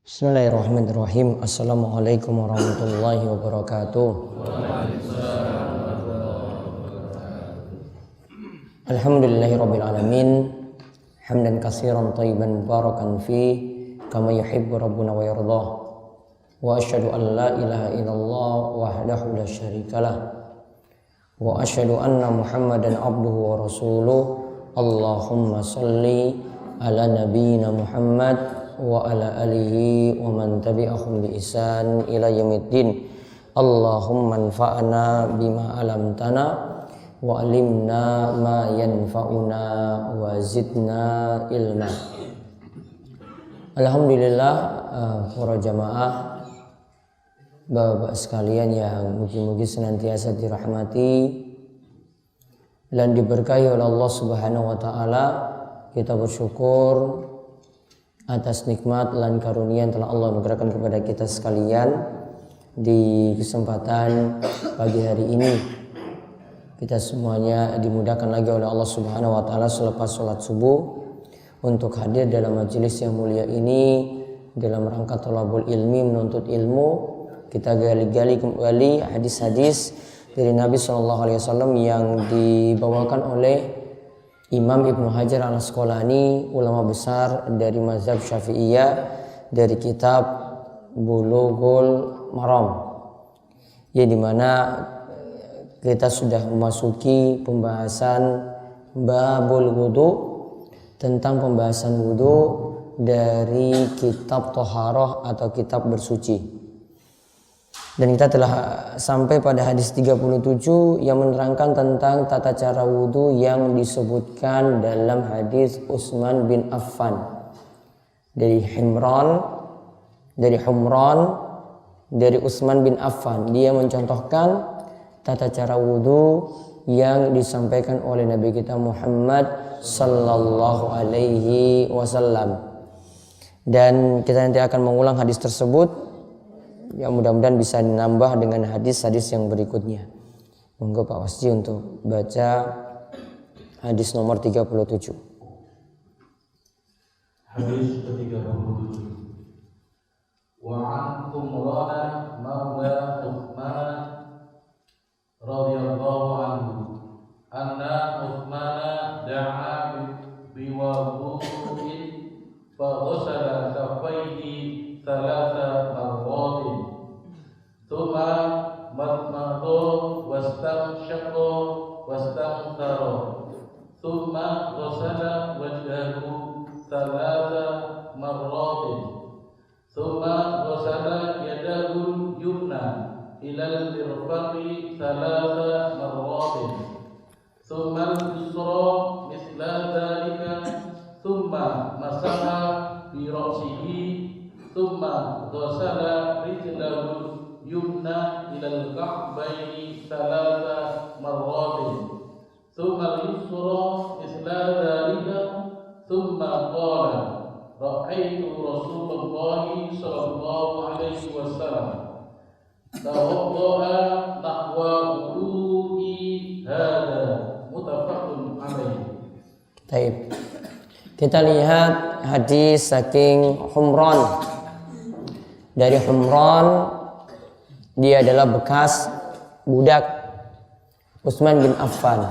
Bismillahirrahmanirrahim. Assalamualaikum warahmatullahi wabarakatuh. Alhamdulillahirabbil alamin. Hamdan katsiran thayyiban mubarakan fi kama yuhibbu rabbuna wa yardah. Wa asyhadu an la ilaha illallah wahdahu la syarikalah. Wa asyhadu anna Muhammadan abduhu wa rasuluh. Allahumma shalli ala nabiyyina Muhammad wa ala alihi wa man tabi'ahum bi ihsan ila yaumiddin. Allahumma anfa'na bima 'allamtana wa 'allimna ma yanfa'una wa zidna ilma. Alhamdulillah, para jamaah, Bapak sekalian yang mugi-mugi senantiasa dirahmati dan diberkahi oleh Allah Subhanahu wa taala. Kita bersyukur atas nikmat dan karunia yang telah Allah anugerahkan kepada kita sekalian di kesempatan pagi hari ini. Kita semuanya dimudahkan lagi oleh Allah Subhanahu wa taala selepas sholat subuh untuk hadir dalam majelis yang mulia ini dalam rangka thalabul ilmi, menuntut ilmu. Kita gali-gali kembali hadis-hadis dari Nabi SAW yang dibawakan oleh Imam Ibnu Hajar al-Asqalani, ulama besar dari mazhab Syafi'iyah, dari kitab Bulughul Maram, ya, dimana kita sudah memasuki pembahasan babul wudu, tentang pembahasan wudu dari kitab Thaharah atau kitab bersuci. Dan kita telah sampai pada hadis 37 yang menerangkan tentang tata cara wudu yang disebutkan dalam hadis Utsman bin Affan dari Humran dari Utsman bin Affan. Dia mencontohkan tata cara wudu yang disampaikan oleh Nabi kita Muhammad sallallahu alaihi wasallam. Dan kita nanti akan mengulang hadis tersebut. Ya, mudah-mudahan bisa dinambah dengan hadis-hadis yang berikutnya. Monggo Pak Wasji untuk baca hadis nomor 37. Hadis ke-37. Wa an Umrana maula Utsman radhiyallahu anhu anna Utsmana da'a biwudu'in fa ghasala kaffayhi thalatha marratin thumma madmada wastanshaqa wastanthara thumma ghasala wajhahu thalatha marratin thumma ghasala yadahu yumna ila al-mirfaqi thalatha marratin thumma al-yusra mithla dhalika thumma masaha bi ra'sihi thumma ghasala rijlahu yumna ila al-ka'baini thalatha marratin thumma al-yusra mithla dhalika thumma qala ra'aitu Rasulullah sallallahu alaihi wasallam tawadda'a nahwa wudu'i hadza muttafaqun alaihi. Baik. Kita lihat hadis saking Humran. Dari Humran, dia adalah bekas budak Utsman bin Affan.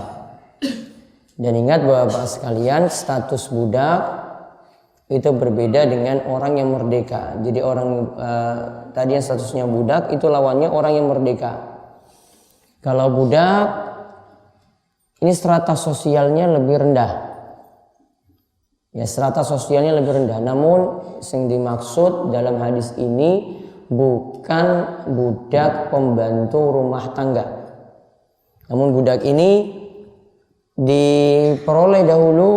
Dan ingat Bapak sekalian, status budak itu berbeda dengan orang yang merdeka. Jadi orang tadi yang statusnya budak itu lawannya orang yang merdeka. Kalau budak ini strata sosialnya lebih rendah. Ya, strata sosialnya lebih rendah. Namun yang dimaksud dalam hadis ini bukan budak pembantu rumah tangga. Namun budak ini diperoleh dahulu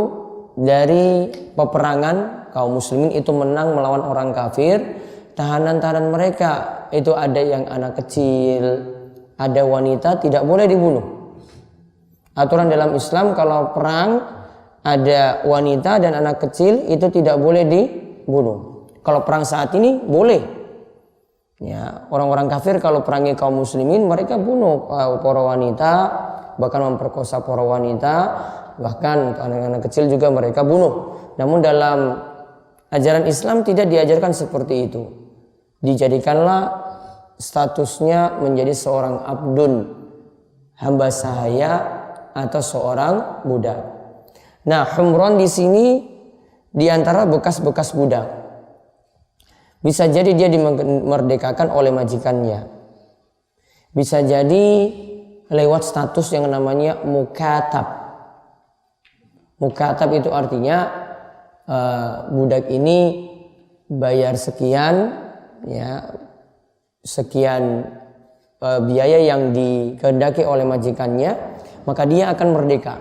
dari peperangan. Kaum muslimin itu menang melawan orang kafir. Tahanan-tahanan mereka itu ada yang anak kecil, ada wanita, tidak boleh dibunuh. Aturan dalam Islam kalau perang ada wanita dan anak kecil itu tidak boleh dibunuh. Kalau perang saat ini boleh. Ya, orang-orang kafir kalau perangi kaum muslimin mereka bunuh para wanita bahkan memperkosa para wanita, bahkan anak-anak kecil juga mereka bunuh. Namun dalam ajaran Islam tidak diajarkan seperti itu. Dijadikanlah statusnya menjadi seorang abdun, hamba sahaya atau seorang budak. Nah, humron di sini diantara bekas-bekas budak. Bisa jadi dia dimerdekakan oleh majikannya. Bisa jadi lewat status yang namanya mukatab. Mukatab itu artinya budak ini bayar sekian, ya, sekian biaya yang dikehendaki oleh majikannya, maka dia akan merdeka.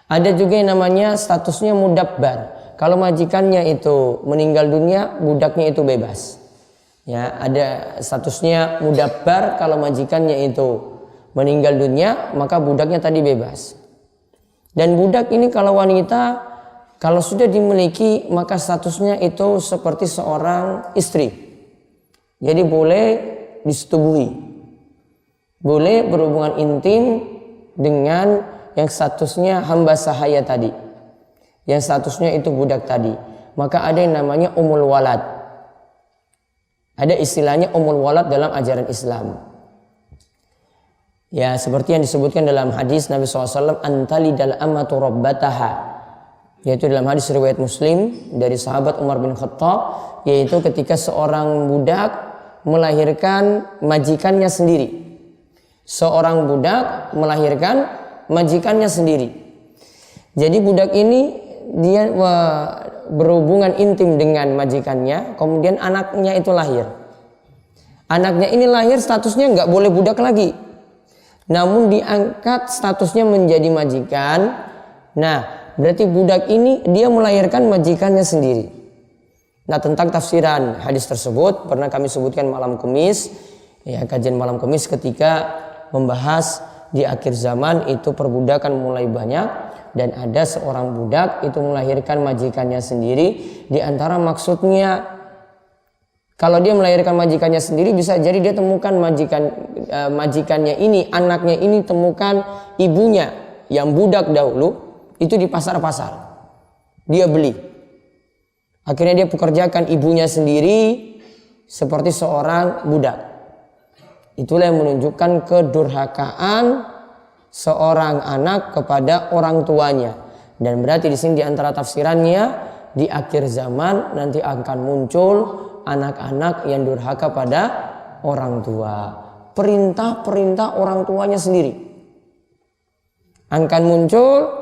Ada juga yang namanya statusnya mudabbar. Kalau majikannya itu meninggal dunia, budaknya itu bebas. Ya, ada statusnya mudabbar. Kalau majikannya itu meninggal dunia, maka budaknya tadi bebas. Dan budak ini kalau wanita, kalau sudah dimiliki, maka statusnya itu seperti seorang istri. Jadi boleh disetubuhi, boleh berhubungan intim dengan yang statusnya hamba sahaya tadi, yang statusnya itu budak tadi. Maka ada yang namanya umul walad. Ada istilahnya umul walad dalam ajaran Islam. Ya, seperti yang disebutkan dalam hadis Nabi SAW, antalidal amatu rabbataha, yaitu dalam hadis riwayat Muslim dari sahabat Umar bin Khattab, yaitu ketika seorang budak melahirkan majikannya sendiri. Seorang budak melahirkan majikannya sendiri. Jadi budak ini dia berhubungan intim dengan majikannya, kemudian anaknya itu lahir. Anaknya ini lahir statusnya nggak boleh budak lagi, namun diangkat statusnya menjadi majikan. Nah, berarti budak ini dia melahirkan majikannya sendiri. Nah, tentang tafsiran hadis tersebut pernah kami sebutkan malam Kamis, ya, kajian malam Kamis ketika membahas di akhir zaman itu perbudakan mulai banyak. Dan ada seorang budak itu melahirkan majikannya sendiri. Di antara maksudnya, kalau dia melahirkan majikannya sendiri, bisa jadi dia temukan majikannya ini, anaknya ini temukan ibunya yang budak dahulu itu di pasar-pasar. Dia beli. Akhirnya dia pekerjakan ibunya sendiri seperti seorang budak. Itulah yang menunjukkan kedurhakaan seorang anak kepada orang tuanya. Dan berarti di sini di antara tafsirannya, di akhir zaman nanti akan muncul anak-anak yang durhaka pada orang tua. Perintah-perintah orang tuanya sendiri. Akan muncul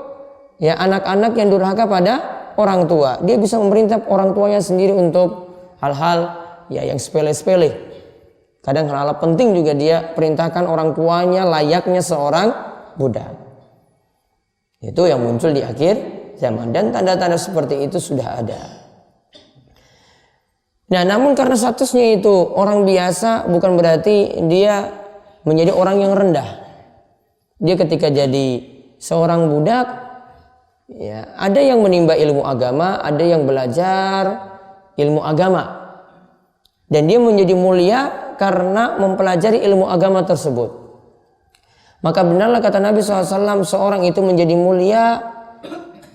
ya anak-anak yang durhaka pada orang tua. Dia bisa memerintah orang tuanya sendiri untuk hal-hal ya yang sepele-sepele. Kadang hal-hal penting juga dia perintahkan orang tuanya layaknya seorang budak. Itu yang muncul di akhir zaman, dan tanda-tanda seperti itu sudah ada. Nah, namun karena statusnya itu orang biasa, bukan berarti dia menjadi orang yang rendah. Dia ketika jadi seorang budak, ya, ada yang menimba ilmu agama, ada yang belajar ilmu agama, dan dia menjadi mulia karena mempelajari ilmu agama tersebut. Maka benarlah kata Nabi SAW, seorang itu menjadi mulia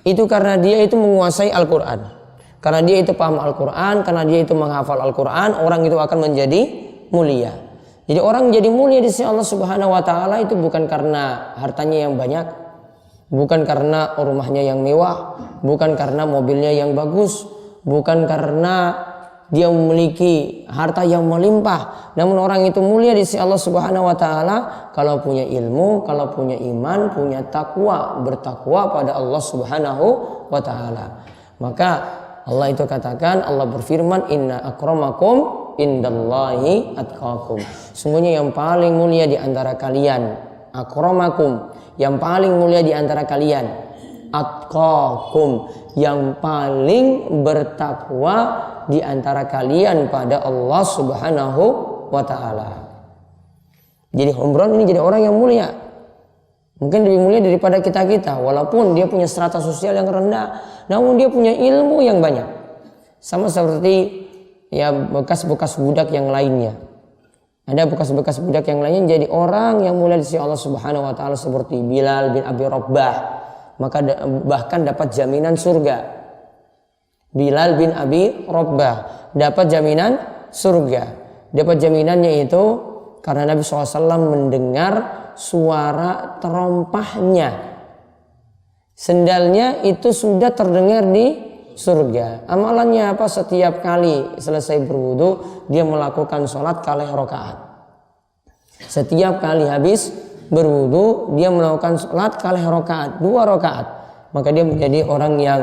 itu karena dia itu menguasai Al-Quran. Karena dia itu paham Al-Quran, karena dia itu menghafal Al-Quran, orang itu akan menjadi mulia. Jadi orang menjadi mulia di sisi Allah Subhanahu Wa Taala itu bukan karena hartanya yang banyak, bukan karena rumahnya yang mewah, bukan karena mobilnya yang bagus, bukan karena dia memiliki harta yang melimpah. Namun orang itu mulia di sisi Allah Subhanahu Wa Taala kalau punya ilmu, kalau punya iman, punya takwa, bertakwa pada Allah Subhanahu Wa Taala. Maka Allah itu katakan, Allah berfirman, inna akramakum indallahi atqakum. Sungguhnya yang paling mulia di antara kalian, akramakum, yang paling mulia di antara kalian, atqakum, yang paling bertakwa di antara kalian pada Allah Subhanahu Wa Taala. Jadi humron ini jadi orang yang mulia, mungkin lebih mulia daripada kita-kita, walaupun dia punya strata sosial yang rendah, namun dia punya ilmu yang banyak. Sama seperti ya bekas-bekas budak yang lainnya. Ada bekas-bekas budak yang lainnya jadi orang yang mulia di sisi Allah Subhanahu wa taala seperti Bilal bin Abi Rabbah, maka bahkan dapat jaminan surga. Bilal bin Abi Rabbah dapat jaminan surga. Dapat jaminannya itu karena Nabi SAW mendengar suara terompahnya. Sendalnya itu sudah terdengar di surga. Amalannya apa? Setiap kali selesai berwudu dia melakukan sholat kalih rakaat. Setiap kali habis berwudu dia melakukan sholat kalih rakaat, 2 rakaat. Maka dia menjadi orang yang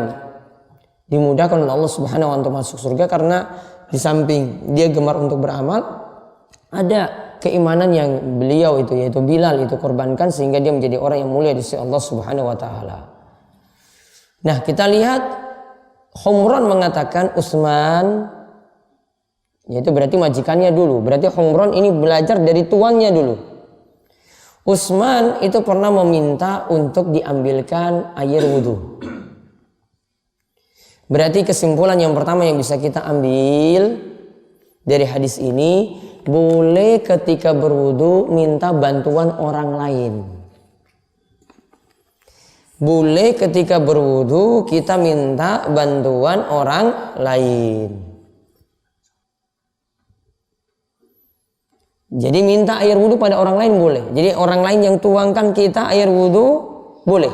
dimudahkan oleh Allah Subhanahu wa taala untuk masuk surga, karena di samping dia gemar untuk beramal, ada keimanan yang beliau itu yaitu Bilal itu korbankan sehingga dia menjadi orang yang mulia di sisi Allah Subhanahu wa taala. Nah, kita lihat Humran mengatakan Utsman, yaitu berarti majikannya dulu. Berarti Humran ini belajar dari tuannya dulu. Utsman itu pernah meminta untuk diambilkan air wudhu. Berarti kesimpulan yang pertama yang bisa kita ambil dari hadis ini, boleh ketika berwudu minta bantuan orang lain. Boleh ketika berwudu kita minta bantuan orang lain. Jadi minta air wudu pada orang lain boleh. Jadi orang lain yang tuangkan kita air wudu boleh.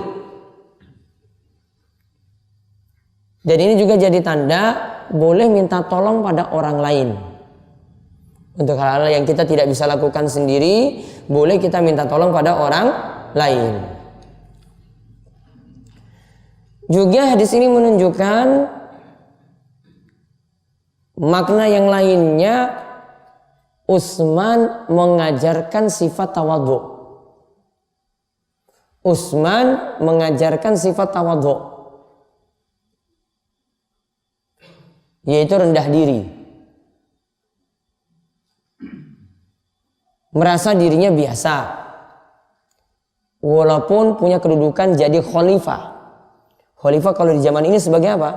Dan ini juga jadi tanda boleh minta tolong pada orang lain. Untuk hal-hal yang kita tidak bisa lakukan sendiri, boleh kita minta tolong pada orang lain. Juga hadis ini menunjukkan makna yang lainnya. Utsman mengajarkan sifat tawadhu. Utsman mengajarkan sifat tawadhu, yaitu rendah diri. Merasa dirinya biasa. Walaupun punya kedudukan jadi khalifah. Khalifah kalau di zaman ini sebagai apa?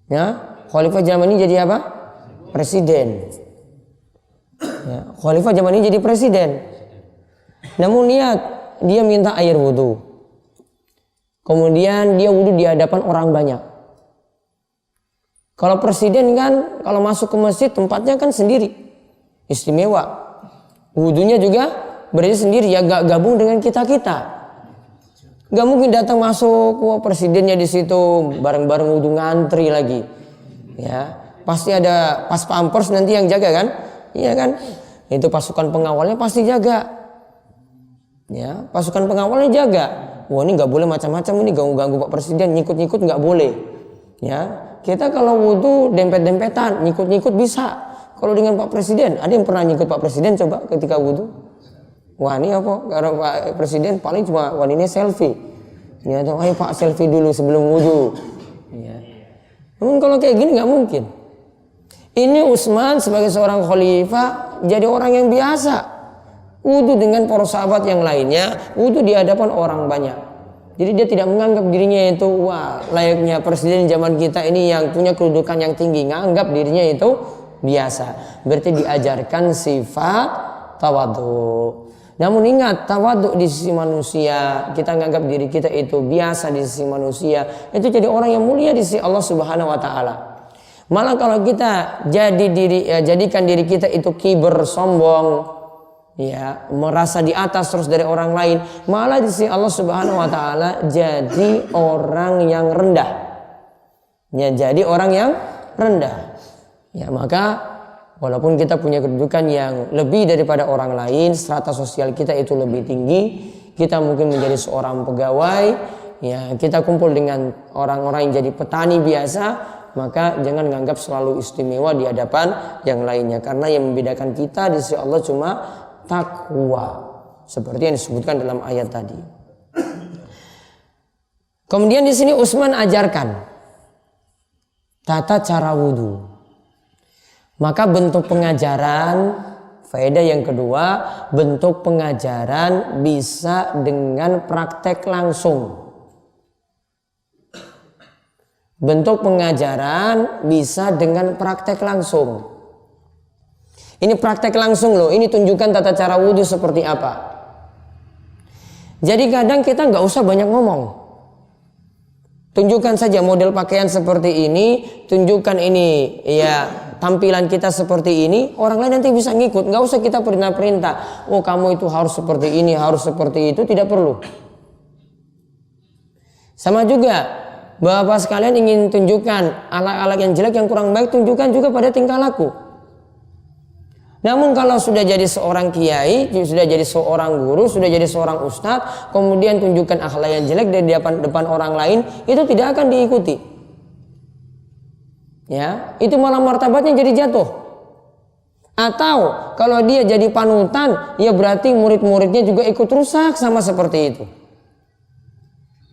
Ya, khalifah zaman ini jadi apa? Presiden. Ya, khalifah zaman ini jadi presiden. Namun lihat, dia minta air wudhu. Kemudian dia wudhu di hadapan orang banyak. Kalau presiden kan, kalau masuk ke masjid tempatnya kan sendiri, istimewa. Wudhunya juga berarti sendiri, ya gak gabung dengan kita-kita. Gak mungkin datang masuk, wah presidennya di situ bareng-bareng wudhu ngantri lagi. Ya, pasti ada pas pampers nanti yang jaga kan? Iya kan? Itu pasukan pengawalnya pasti jaga. Ya, pasukan pengawalnya jaga. Wah ini nggak boleh macam-macam, ini ganggu-ganggu Pak Presiden, nyikut-nyikut nggak boleh. Ya, kita kalau wudhu dempet-dempetan, nyikut-nyikut bisa. Kalau dengan Pak Presiden, ada yang pernah nyikut Pak Presiden coba ketika wudhu? Wah ini apa? Karena Pak Presiden paling cuma ini selfie. Ya, atau ayo Pak selfie dulu sebelum wudhu. Ya. Namun kalau kayak gini nggak mungkin. Ini Utsman sebagai seorang khalifah jadi orang yang biasa. Wudhu dengan para sahabat yang lainnya, wudhu di hadapan orang banyak. Jadi dia tidak menganggap dirinya itu wah layaknya presiden zaman kita ini yang punya kedudukan yang tinggi. Nganggap dirinya itu biasa. Berarti diajarkan sifat tawadhu. Namun ingat, tawadhu di sisi manusia, kita menganggap diri kita itu biasa di sisi manusia, itu jadi orang yang mulia di sisi Allah Subhanahu wa taala. Malah kalau kita jadikan diri kita itu kiber, sombong, ya, merasa di atas terus dari orang lain, malah di sisi Allah Subhanahu wa taala jadi orang yang rendah. Ya, jadi orang yang rendah. Ya, maka walaupun kita punya kedudukan yang lebih daripada orang lain, strata sosial kita itu lebih tinggi, kita mungkin menjadi seorang pegawai, ya, kita kumpul dengan orang-orang yang jadi petani biasa, maka jangan menganggap selalu istimewa di hadapan yang lainnya, karena yang membedakan kita di sisi Allah cuma takwa, seperti yang disebutkan dalam ayat tadi. Kemudian di sini Utsman ajarkan tata cara wudhu. Maka bentuk pengajaran, faedah yang kedua, bentuk pengajaran bisa dengan praktek langsung. Bentuk pengajaran bisa dengan praktek langsung. Ini praktek langsung loh. Ini tunjukkan tata cara wudhu seperti apa. Jadi kadang kita nggak usah banyak ngomong. Tunjukkan saja model pakaian seperti ini. Tunjukkan ini ya tampilan kita seperti ini. Orang lain nanti bisa ngikut. Nggak usah kita perintah-perintah. Oh kamu itu harus seperti ini, harus seperti itu. Tidak perlu. Sama juga Bapak sekalian ingin tunjukkan alat-alat yang jelek, yang kurang baik, tunjukkan juga pada tingkah laku. Namun kalau sudah jadi seorang kiai, sudah jadi seorang guru, sudah jadi seorang ustadz, kemudian tunjukkan akhlak yang jelek dari depan orang lain, itu tidak akan diikuti. Ya, itu malah martabatnya jadi jatuh. Atau kalau dia jadi panutan, ya berarti murid-muridnya juga ikut rusak sama seperti itu.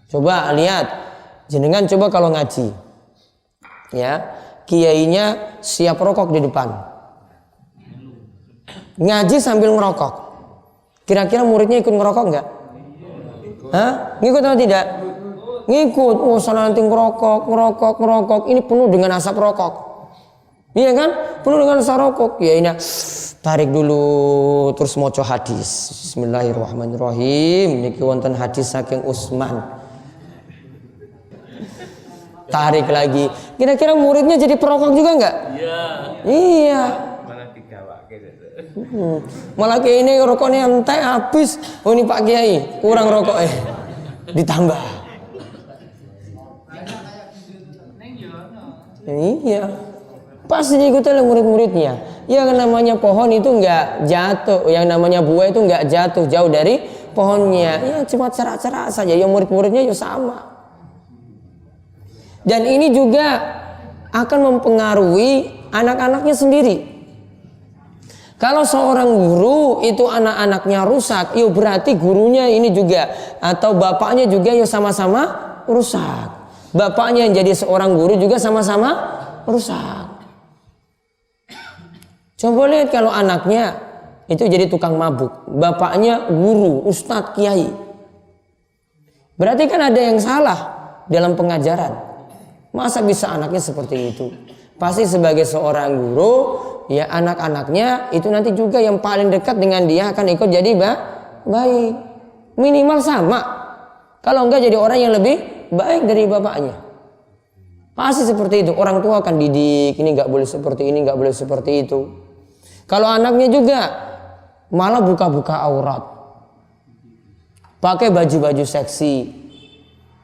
Coba lihat, jenengan coba kalau ngaji, ya kiainya siap rokok di depan, ngaji sambil ngerokok, kira-kira muridnya ikut ngerokok nggak? Hah? Ngikut atau tidak? Ngikut. Oh sana nanti ngerokok, ini penuh dengan asap rokok, iya kan? Penuh dengan asap rokok. Ya ini tarik dulu terus maca hadis. Bismillahirrahmanirrahim. Niki wonten hadis saking Utsman. Tarik lagi. Kira-kira muridnya jadi perokok juga nggak? Iya. Malah digawake. Malah kayak ini rokoknya entek habis. Oh ini Pak Kiai kurang rokoknya. Ditambah. Iya. Pasti diikuti oleh murid-muridnya. Yang namanya pohon itu nggak jatuh, yang namanya buah itu nggak jatuh jauh dari pohonnya. Ya cuma cerak-cerak saja. Yang murid-muridnya ya sama. Dan ini juga akan mempengaruhi anak-anaknya sendiri. Kalau seorang guru itu anak-anaknya rusak, ya berarti gurunya ini juga atau bapaknya juga ya sama-sama rusak. Bapaknya yang jadi seorang guru juga sama-sama rusak. Coba lihat kalau anaknya itu jadi tukang mabuk, bapaknya guru, ustadz, kiai. Berarti kan ada yang salah dalam pengajaran. Masa bisa anaknya seperti itu? Pasti sebagai seorang guru, ya anak-anaknya itu nanti juga yang paling dekat dengan dia akan ikut jadi baik. Minimal sama. Kalau enggak jadi orang yang lebih baik dari bapaknya. Pasti seperti itu. Orang tua akan didik, ini enggak boleh seperti ini, enggak boleh seperti itu. Kalau anaknya juga malah buka-buka aurat. Pakai baju-baju seksi.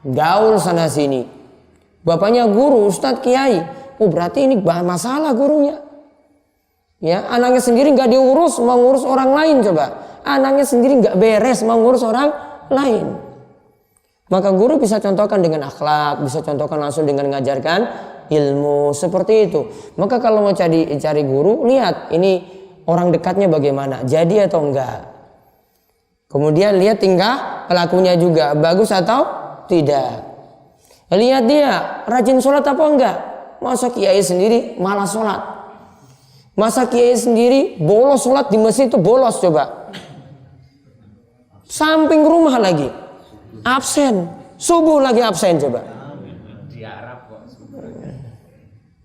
Gaul sana sini. Bapaknya guru, ustadz, kiai. Oh berarti ini masalah gurunya. Ya, anaknya sendiri nggak diurus, mau ngurus orang lain coba. Anaknya sendiri nggak beres, mau ngurus orang lain. Maka guru bisa contohkan dengan akhlak, bisa contohkan langsung dengan mengajarkan ilmu seperti itu. Maka kalau mau cari guru, lihat ini orang dekatnya bagaimana, jadi atau enggak. Kemudian lihat tingkah pelakunya juga, bagus atau tidak. Lihat dia rajin sholat apa enggak. Masa kiai sendiri malas sholat. Masa kiai sendiri bolos sholat di masjid itu bolos coba. Samping rumah lagi. Absen. Subuh lagi absen coba. Di Arab kok.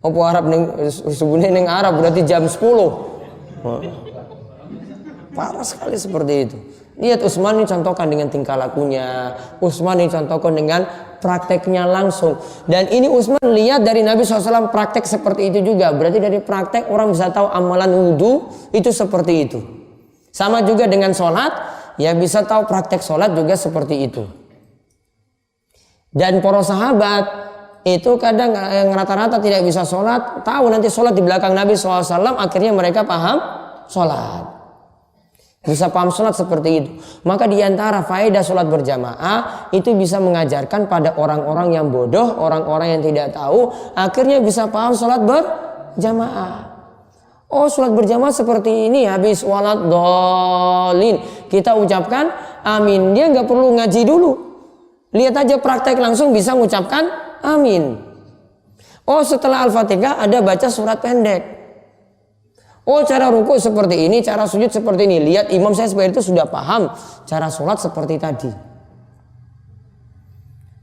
Apa Arab ning subuhnya ning Arab berarti jam 10. Parah sekali seperti itu. Lihat Utsman ini contohkan dengan tingkah lakunya. Utsman ini contohkan dengan prakteknya langsung. Dan ini Utsman lihat dari Nabi SAW praktek seperti itu juga. Berarti dari praktek orang bisa tahu amalan wudhu itu seperti itu. Sama juga dengan sholat. Ya bisa tahu praktek sholat juga seperti itu. Dan para sahabat itu kadang yang rata-rata tidak bisa sholat. Tahu nanti sholat di belakang Nabi SAW. Akhirnya mereka paham sholat. Bisa paham sholat seperti itu. Maka diantara faedah sholat berjamaah itu bisa mengajarkan pada orang-orang yang bodoh, orang-orang yang tidak tahu, akhirnya bisa paham sholat berjamaah. Oh sholat berjamaah seperti ini, habis walat dolin kita ucapkan amin. Dia nggak perlu ngaji dulu. Lihat aja praktek langsung bisa mengucapkan amin. Oh setelah Al-Fatihah ada baca surat pendek. Oh cara ruku seperti ini, cara sujud seperti ini. Lihat imam saya seperti itu sudah paham cara sholat seperti tadi.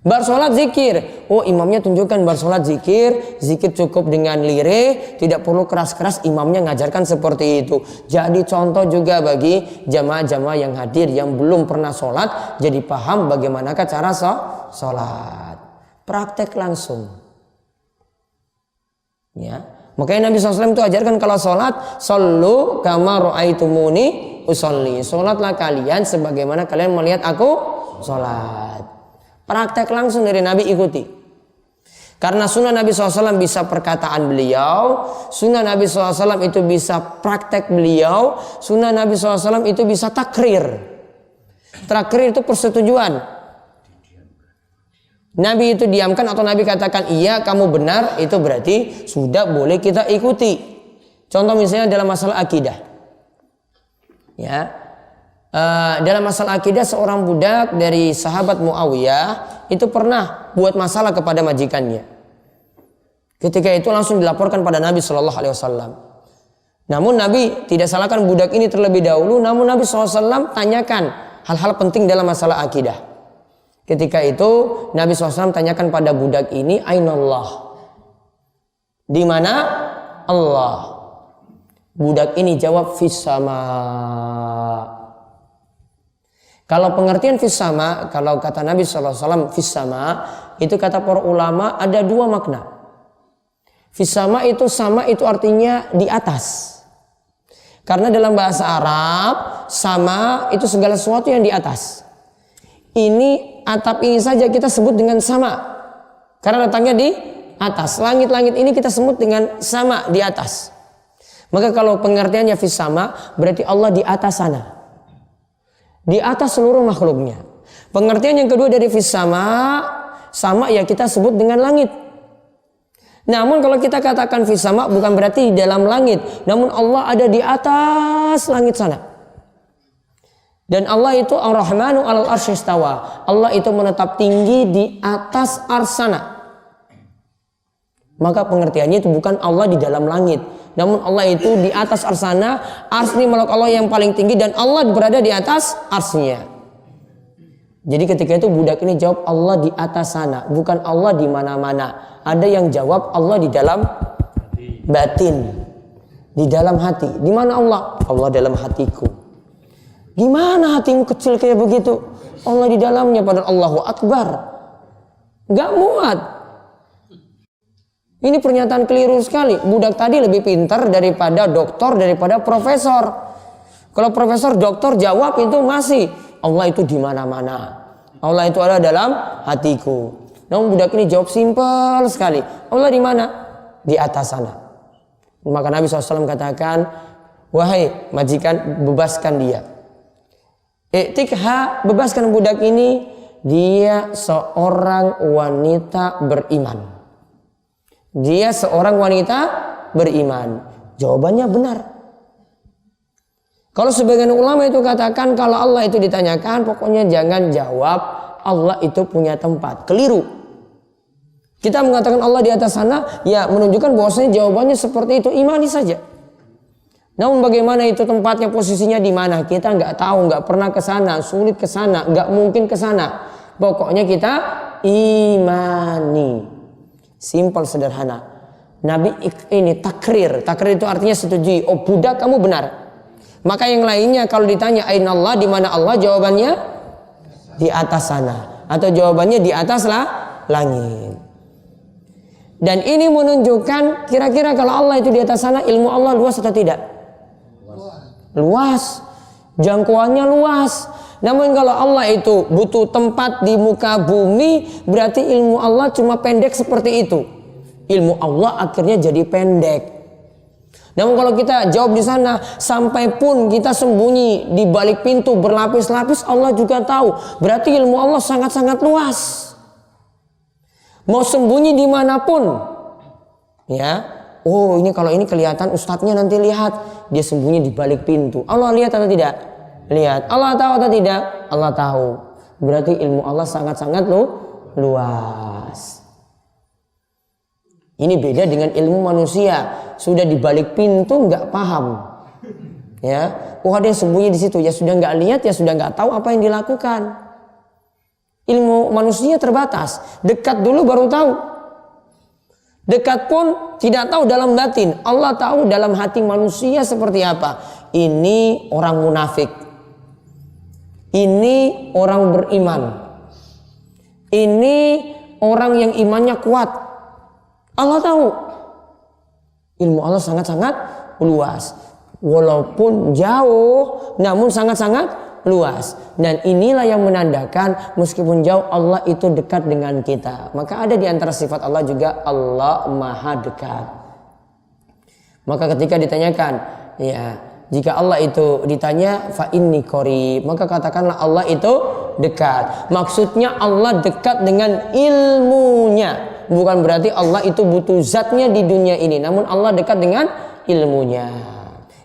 Bar sholat zikir. Oh, imamnya tunjukkan bar sholat zikir. Zikir cukup dengan lirih. Tidak perlu keras-keras. Imamnya ngajarkan seperti itu. Jadi contoh juga bagi jamaah-jamaah yang hadir yang belum pernah sholat. Jadi paham bagaimanakah cara sholat. Praktek langsung. Ya. Makanya Nabi SAW itu ajarkan kalau sholat. Sallu kama ra'aitumuni usolli. Sholatlah kalian sebagaimana kalian melihat aku sholat. Praktek langsung dari Nabi, ikuti. Karena sunnah Nabi SAW bisa perkataan beliau, sunnah Nabi SAW itu bisa praktek beliau, sunnah Nabi SAW itu bisa takrir. Takrir itu persetujuan. Nabi itu diamkan atau Nabi katakan iya kamu benar, itu berarti sudah boleh kita ikuti. Contoh misalnya dalam masalah akidah. Ya. Dalam masalah akidah seorang budak dari sahabat Muawiyah itu pernah buat masalah kepada majikannya. Ketika itu langsung dilaporkan pada Nabi Shallallahu Alaihi Wasallam. Namun Nabi tidak salahkan budak ini terlebih dahulu. Namun Nabi SAW tanyakan hal-hal penting dalam masalah akidah. Ketika itu Nabi SAW tanyakan pada budak ini, Ainallah, di mana Allah? Budak ini jawab fis sama. Kalau pengertian fis sama, kalau kata Nabi SAW fis sama, itu kata para ulama ada dua makna. Fis sama itu artinya di atas. Karena dalam bahasa Arab, sama itu segala sesuatu yang di atas. Ini atap ini saja kita sebut dengan sama. Karena letaknya di atas. Langit-langit ini kita sebut dengan sama, di atas. Maka kalau pengertiannya fis sama, berarti Allah di atas sana. Di atas seluruh makhluknya. Pengertian yang kedua dari fis sama ya kita sebut dengan langit. Namun kalau kita katakan fis sama bukan berarti di dalam langit, namun Allah ada di atas langit sana. Dan Allah itu Ar-Rahmanu 'alal arsy istawa. Allah itu menetap tinggi di atas arsana. Maka pengertiannya itu bukan Allah di dalam langit, namun Allah itu di atas arsana. Ars ini makhluk Allah yang paling tinggi dan Allah berada di atas arsnya. Jadi ketika itu budak ini jawab Allah di atas sana, bukan Allah di mana-mana. Ada yang jawab Allah di dalam batin, di dalam hati. Di mana Allah? Allah dalam hatiku. Gimana hatimu kecil kayak begitu? Allah di dalamnya, padahal Allahu Akbar. Gak muat. Ini pernyataan keliru sekali. Budak tadi lebih pintar daripada doktor, daripada profesor. Kalau profesor, doktor jawab itu masih Allah itu di mana-mana. Allah itu ada dalam hatiku. Namun budak ini jawab simpel sekali. Allah di mana? Di atas sana. Maka Nabi SAW katakan, wahai majikan, bebaskan dia. Iktikha, bebaskan budak ini. Dia seorang wanita beriman. Dia seorang wanita beriman. Jawabannya benar. Kalau sebagian ulama itu katakan kalau Allah itu ditanyakan, pokoknya jangan jawab Allah itu punya tempat. Keliru. Kita mengatakan Allah di atas sana, ya menunjukkan bahwasanya jawabannya seperti itu, imani saja. Namun bagaimana itu tempatnya, posisinya di mana? Kita nggak tahu, nggak pernah ke sana, sulit ke sana, nggak mungkin ke sana. Pokoknya kita imani. Simpel, sederhana. Nabi ini takrir. Takrir itu artinya setujui. Oh budak kamu benar. Maka yang lainnya kalau ditanya Ainallah, di mana Allah? Jawabannya di atas sana. Atau jawabannya di atas langit. Dan ini menunjukkan kira-kira kalau Allah itu di atas sana, ilmu Allah luas atau tidak? Luas. Jangkauannya luas. Namun kalau Allah itu butuh tempat di muka bumi, berarti ilmu Allah cuma pendek seperti itu. Ilmu Allah akhirnya jadi pendek. Namun kalau kita jawab di sana, sampai pun kita sembunyi di balik pintu berlapis-lapis, Allah juga tahu. Berarti ilmu Allah sangat-sangat luas. Mau sembunyi dimanapun, ya. Oh ini kalau ini kelihatan ustadznya nanti lihat dia sembunyi di balik pintu. Allah lihat atau tidak? Lihat. Allah tahu atau tidak? Allah tahu. Berarti ilmu Allah sangat-sangat luas. Ini beda dengan ilmu manusia. Sudah di balik pintu nggak paham. Ya, ada yang sembunyi di situ. Ya sudah nggak lihat, ya sudah nggak tahu apa yang dilakukan. Ilmu manusia terbatas. Dekat dulu baru tahu. Dekat pun tidak tahu dalam batin. Allah tahu dalam hati manusia seperti apa. Ini orang munafik. Ini orang beriman. Ini orang yang imannya kuat. Allah tahu. Ilmu Allah sangat-sangat luas. Walaupun jauh, namun sangat-sangat luas. Dan inilah yang menandakan meskipun jauh, Allah itu dekat dengan kita. Maka ada di antara sifat Allah juga, Allah maha dekat. Maka ketika ditanyakan, ya, jika Allah itu ditanya fa inni qarib, maka katakanlah Allah itu dekat. Maksudnya Allah dekat dengan ilmunya. Bukan berarti Allah itu butuh zatnya di dunia ini, namun Allah dekat dengan ilmunya.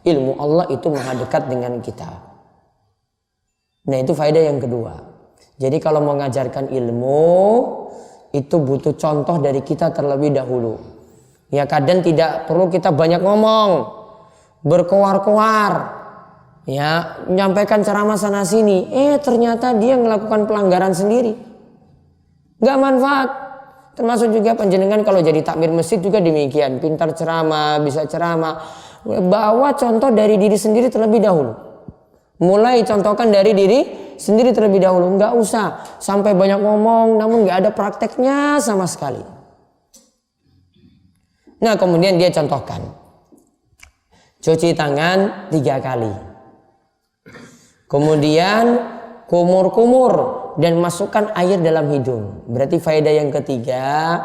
Ilmu Allah itu maha dekat dengan kita. Nah, itu faedah yang kedua. Jadi kalau mengajarkan ilmu itu butuh contoh dari kita terlebih dahulu. Ya, kadang tidak perlu kita banyak ngomong, berkoar-koar, ya, menyampaikan ceramah sana sini. Ternyata dia melakukan pelanggaran sendiri. Gak manfaat. Termasuk juga panjenengan kalau jadi takmir masjid juga demikian. Pintar ceramah, bisa ceramah. Bawa contoh dari diri sendiri terlebih dahulu. Mulai contohkan dari diri sendiri terlebih dahulu. Nggak usah sampai banyak ngomong namun nggak ada prakteknya sama sekali. Nah, kemudian dia contohkan. Cuci tangan 3 kali. Kemudian kumur-kumur dan masukkan air dalam hidung. Berarti faedah yang ketiga,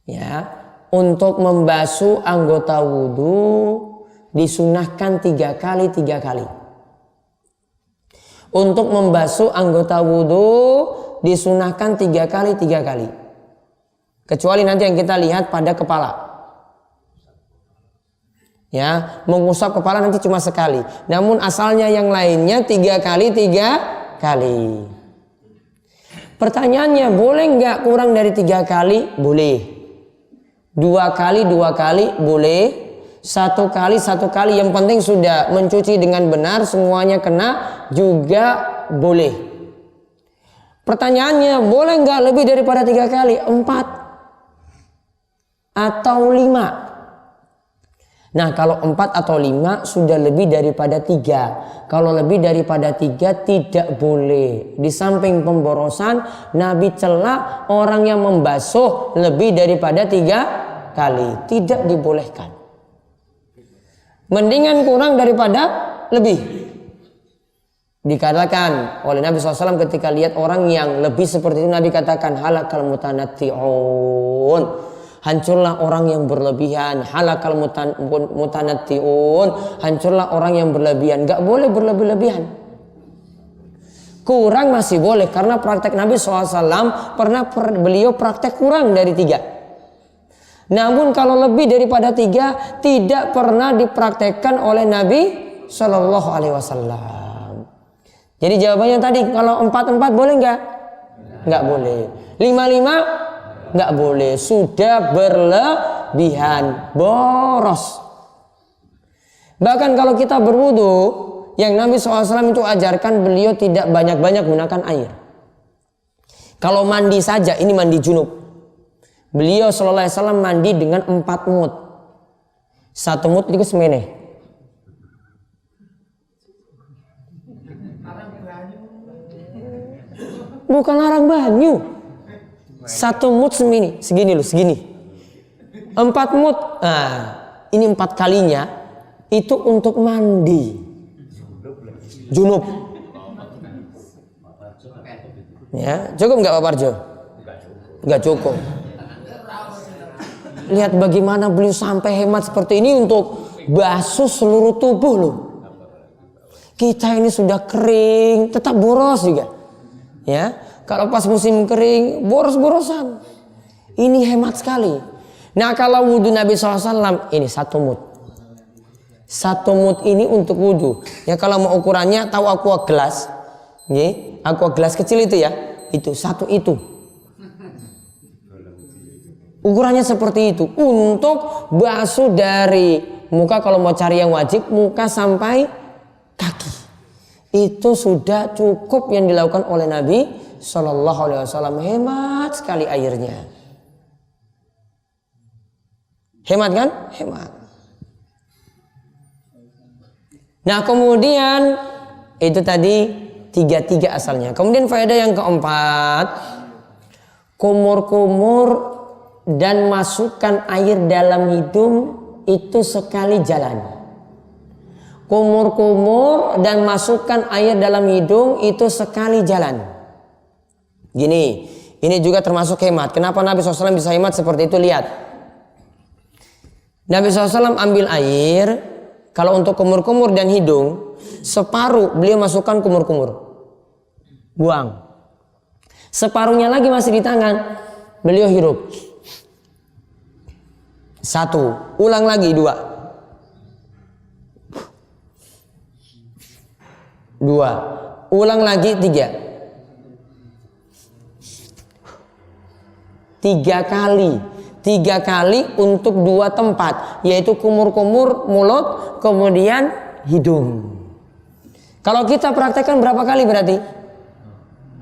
ya, untuk membasuh anggota wudhu disunahkan 3 kali 3 kali. Untuk membasuh anggota wudhu disunahkan 3 kali 3 kali. Kecuali nanti yang kita lihat pada kepala. Ya, mengusap kepala nanti cuma sekali. Namun asalnya yang lainnya 3 kali 3 kali. Pertanyaannya, boleh nggak kurang dari 3 kali? Boleh. 2 kali 2 kali boleh. 1 kali 1 kali, yang penting sudah mencuci dengan benar, semuanya kena juga boleh. Pertanyaannya, boleh nggak lebih daripada 3 kali? 4 atau 5? Nah, kalau 4 atau 5 sudah lebih daripada 3. Kalau lebih daripada 3 tidak boleh. Di samping pemborosan, Nabi cela orang yang membasuh lebih daripada 3 kali. Tidak dibolehkan. Mendingan kurang daripada lebih. Dikatakan oleh Nabi SAW ketika lihat orang yang lebih seperti itu, Nabi katakan halakal mutanatti'un. Hancurlah orang yang berlebihan. Halakal mutanatti'un. Hancurlah orang yang berlebihan. Gak boleh berlebih-lebihan. Kurang masih boleh. Karena praktek Nabi SAW beliau praktek kurang dari 3. Namun kalau lebih daripada 3 tidak pernah dipraktekkan oleh Nabi SAW. Jadi jawabannya tadi, kalau 4 boleh nggak? Nggak boleh. 5 nggak boleh, sudah berlebihan, boros. Bahkan kalau kita berwudu, yang Nabi SAW itu ajarkan, beliau tidak banyak-banyak gunakan air. Kalau mandi saja, ini mandi junub, beliau SAW mandi dengan 4 mut. 1 mut itu semene. Bukan larang banyu. 1 mut segini loh, segini. 4 mut. Nah, ini 4 kalinya itu untuk mandi. Junub. Ya, cukup nggak Pak Parjo? Nggak cukup. Lihat bagaimana beliau sampai hemat seperti ini untuk basuh seluruh tubuh loh. Kita ini sudah kering, tetap boros juga. Ya. Kalau pas musim kering, boros-borosan. Ini hemat sekali. Nah, kalau wudhu Nabi SAW, ini 1 mut. 1 mut ini untuk wudhu. Ya, kalau mau ukurannya, tahu aqua gelas. Aqua gelas kecil itu ya. Itu, 1 itu. Ukurannya seperti itu. Untuk basuh dari muka, kalau mau cari yang wajib, muka sampai kaki. Itu sudah cukup yang dilakukan oleh Nabi Shallallahu Alaihi Wasallam. Hemat sekali airnya. Hemat kan? Hemat. Nah kemudian itu tadi tiga asalnya. Kemudian faedah yang keempat, kumur-kumur dan masukkan air dalam hidung itu sekali jalan. Kumur-kumur dan masukkan air dalam hidung itu sekali jalan. Gini, ini juga termasuk hemat. Kenapa Nabi SAW bisa hemat seperti itu? Lihat, Nabi SAW ambil air, kalau untuk kumur-kumur dan hidung, separuh beliau masukkan kumur-kumur, buang. Separuhnya lagi masih di tangan, beliau hirup. Satu, ulang lagi dua. Dua, ulang lagi tiga. Tiga kali untuk dua tempat, yaitu kumur-kumur mulut, kemudian hidung. Kalau kita praktekkan berapa kali berarti?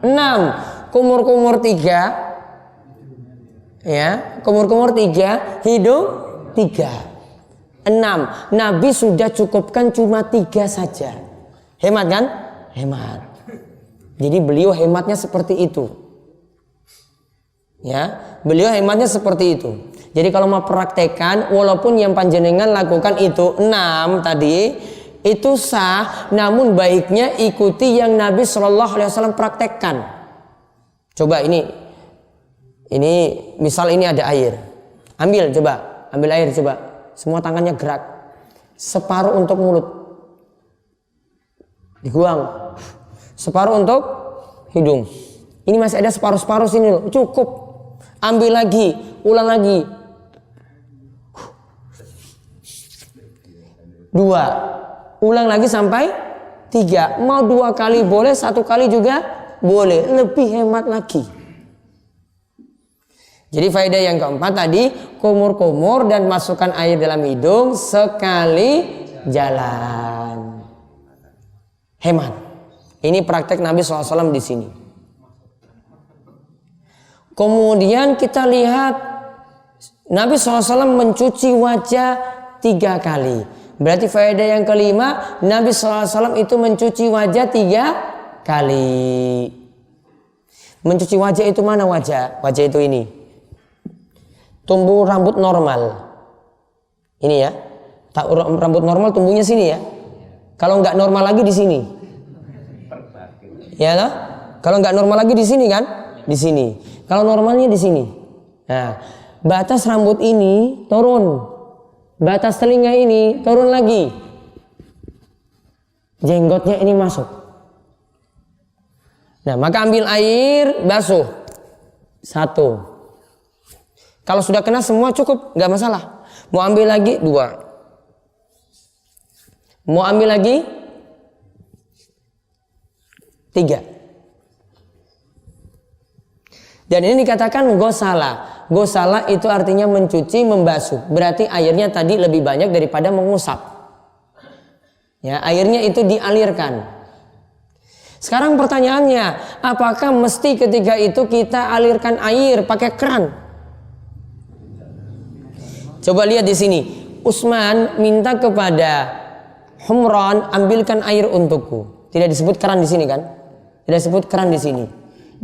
6. Kumur-kumur 3. Ya, kumur-kumur 3, hidung 3. 6. Nabi sudah cukupkan cuma 3 saja. Hemat kan? Hemat. Jadi beliau hematnya seperti itu. Ya, beliau hematnya seperti itu. Jadi kalau mau praktekkan, walaupun yang panjenengan lakukan itu 6 tadi, itu sah, namun baiknya ikuti yang Nabi Shallallahu Alaihi Wasallam praktekkan. Coba ini misal ini ada air, ambil air coba, semua tangannya gerak, separuh untuk mulut, dibuang, separuh untuk hidung. Ini masih ada separuh sini loh, cukup. Ambil lagi, ulang lagi. 2, ulang lagi sampai 3. Mau 2 kali boleh, 1 kali juga boleh, lebih hemat lagi. Jadi faedah yang keempat tadi, kumur-kumur dan masukkan air dalam hidung sekali jalan. Hemat. Ini praktek Nabi SAW di sini. Kemudian kita lihat Nabi SAW mencuci wajah 3 kali. Berarti faedah yang kelima, Nabi SAW itu mencuci wajah 3 kali. Mencuci wajah itu mana wajah? Wajah itu ini. Tumbuh rambut normal. Ini ya. Rambut normal tumbuhnya sini ya. Kalau nggak normal lagi di sini. Ya lah. Kalau nggak normal lagi di sini kan? Di sini. Kalau normalnya di sini. Nah, batas rambut ini turun. Batas telinga ini turun lagi. Jenggotnya ini masuk. Nah, maka ambil air, basuh. 1. Kalau sudah kena semua cukup, nggak masalah. Mau ambil lagi 2. Mau ambil lagi 3. Dan ini dikatakan gosala. Gosala itu artinya mencuci, membasuh. Berarti airnya tadi lebih banyak daripada mengusap. Ya, airnya itu dialirkan. Sekarang pertanyaannya, apakah mesti ketika itu kita alirkan air pakai keran? Coba lihat di sini. Utsman minta kepada Humran, ambilkan air untukku. Tidak disebut keran di sini kan? Tidak disebut keran di sini.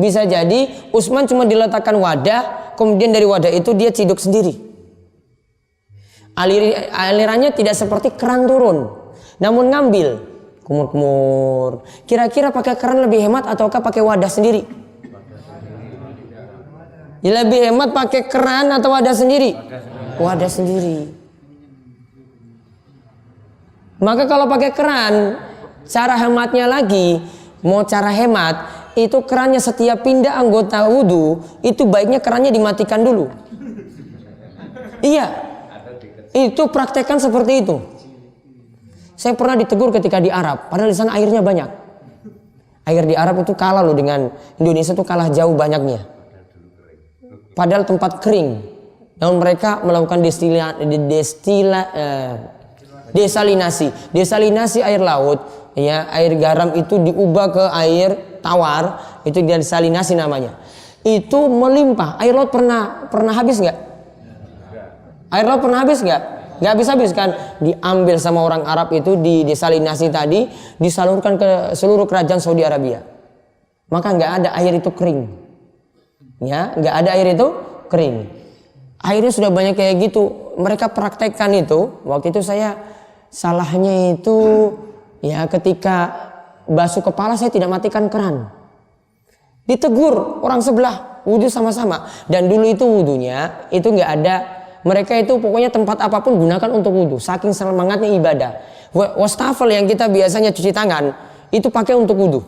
Bisa jadi Utsman cuma diletakkan wadah, kemudian dari wadah itu dia ciduk sendiri. Alirannya tidak seperti keran turun, namun ngambil kumur-kumur. Kira-kira pakai keran lebih hemat ataukah pakai wadah sendiri? Ya, lebih hemat pakai keran atau wadah sendiri? Wadah sendiri. Maka kalau pakai keran, cara hematnya lagi, mau cara hemat, itu kerannya setiap pindah anggota wudhu, itu baiknya kerannya dimatikan dulu. Iya, itu praktekkan seperti itu. Saya pernah ditegur ketika di Arab, padahal di sana airnya banyak. Air di Arab itu kalah loh dengan Indonesia, itu kalah jauh banyaknya. Padahal tempat kering, namun mereka melakukan desalinasi air laut ya air garam itu diubah ke air tawar, itu desalinasi namanya. Itu melimpah. Air laut pernah habis nggak? Air laut pernah habis nggak? Nggak habis-habis kan? Diambil sama orang Arab itu di desalinasi tadi, disalurkan ke seluruh kerajaan Saudi Arabia. Maka nggak ada air itu kering. Ya, nggak ada air itu kering. Akhirnya sudah banyak kayak gitu. Mereka praktekkan itu. Waktu itu saya salahnya itu ya ketika basuh kepala saya tidak matikan keran. Ditegur orang sebelah, wudhu sama-sama. Dan dulu itu wudhunya itu nggak ada. Mereka itu pokoknya tempat apapun gunakan untuk wudhu. Saking semangatnya ibadah. Wastafel yang kita biasanya cuci tangan itu pakai untuk wudhu.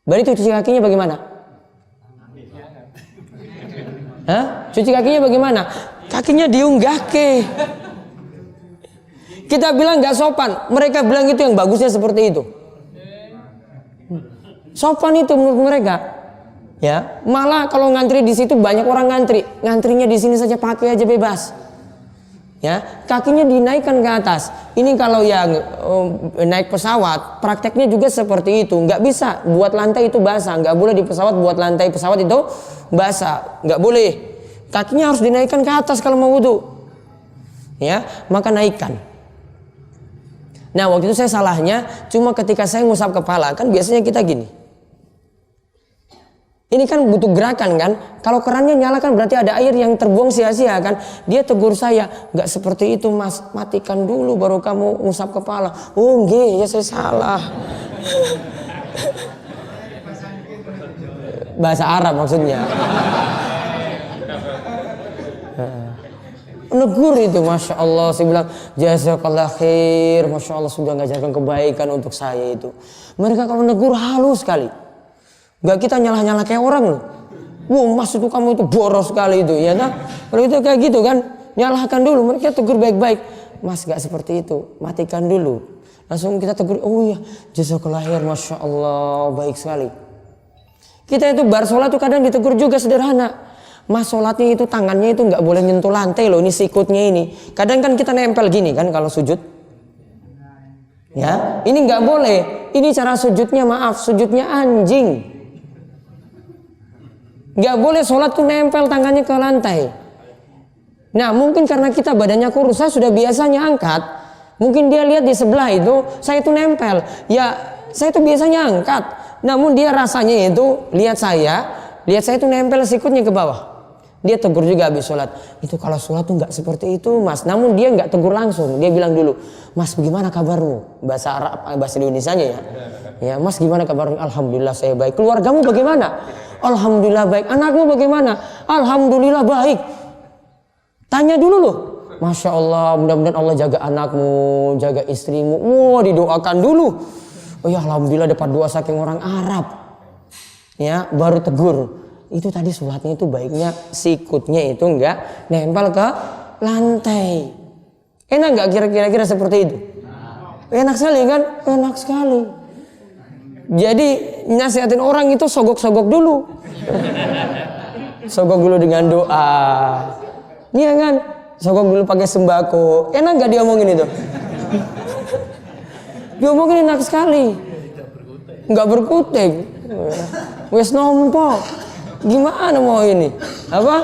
Berarti itu cuci kakinya bagaimana? Hah? Cuci kakinya bagaimana? Kakinya diunggahke. Kita bilang nggak sopan, mereka bilang itu yang bagusnya seperti itu. Sopan itu menurut mereka. Ya, malah kalau ngantri di situ banyak orang ngantri. Ngantrinya di sini saja pakai aja bebas. Ya, kakinya dinaikkan ke atas. Ini kalau yang naik pesawat, prakteknya juga seperti itu. Nggak bisa buat lantai itu basah. Nggak boleh di pesawat buat lantai pesawat itu basah. Nggak boleh. Kakinya harus dinaikkan ke atas kalau mau wudu. Ya, maka naikkan. Nah, waktu itu saya salahnya cuma ketika saya ngusap kepala, kan biasanya kita gini. Ini kan butuh gerakan kan. Kalau kerannya nyala kan berarti ada air yang terbuang sia-sia kan. Dia tegur saya, nggak seperti itu mas, matikan dulu baru kamu ngusap kepala. Oh nggih, ya saya salah. Bahasa Arab maksudnya. Negur itu, masya Allah. Saya bilang jazakallah khair, masya Allah sudah ngajarkan kebaikan untuk saya itu. Mereka kalau negur halus sekali. Gak kita nyalah-nyalah kayak orang loh. Wow mas itu kamu itu boros sekali itu ya kan. Kalau itu kayak gitu kan, nyalahkan dulu. Mereka tegur baik-baik. Mas gak seperti itu, matikan dulu. Langsung kita tegur, oh iya jazakallah khair, masya Allah baik sekali. Kita itu bar sholat tuh kadang ditegur juga sederhana. Mas sholatnya itu tangannya itu gak boleh nyentuh lantai loh, ini sikutnya ini. Kadang kan kita nempel gini kan kalau sujud. Ya, ini gak boleh. Ini cara sujudnya, maaf, sujudnya anjing. Gak boleh sholat tuh nempel tangannya ke lantai. Nah mungkin karena kita badannya kurus, saya sudah biasanya angkat. Mungkin dia lihat di sebelah itu, saya itu nempel. Ya saya itu biasanya angkat. Namun dia rasanya itu, lihat saya itu nempel sikutnya ke bawah. Dia tegur juga habis sholat. Itu kalau sholat tuh gak seperti itu mas. Namun dia gak tegur langsung. Dia bilang dulu, mas bagaimana kabarmu? Bahasa Arab, bahasa Indonesianya ya. Ya mas gimana kabarmu? Alhamdulillah saya baik. Keluargamu bagaimana? Alhamdulillah baik. Anakmu bagaimana? Alhamdulillah baik. Tanya dulu loh. Masya Allah, mudah-mudahan Allah jaga anakmu, jaga istrimu. Wah, didoakan dulu. Oh ya alhamdulillah dapat doa saking orang Arab. Ya, baru tegur. Itu tadi sholatnya itu baiknya sikutnya itu enggak nempel ke lantai. Enak enggak kira-kira seperti itu? Enak sekali kan? Enak sekali. Jadi nasihatin orang itu sogok-sogok dulu. Sogok dulu dengan doa. Iya kan? Sogok dulu pakai sembako. Enak gak diomongin itu? Diomongin enak sekali. Gak berkutik. Wes nompo. Gimana mau ini? Apa?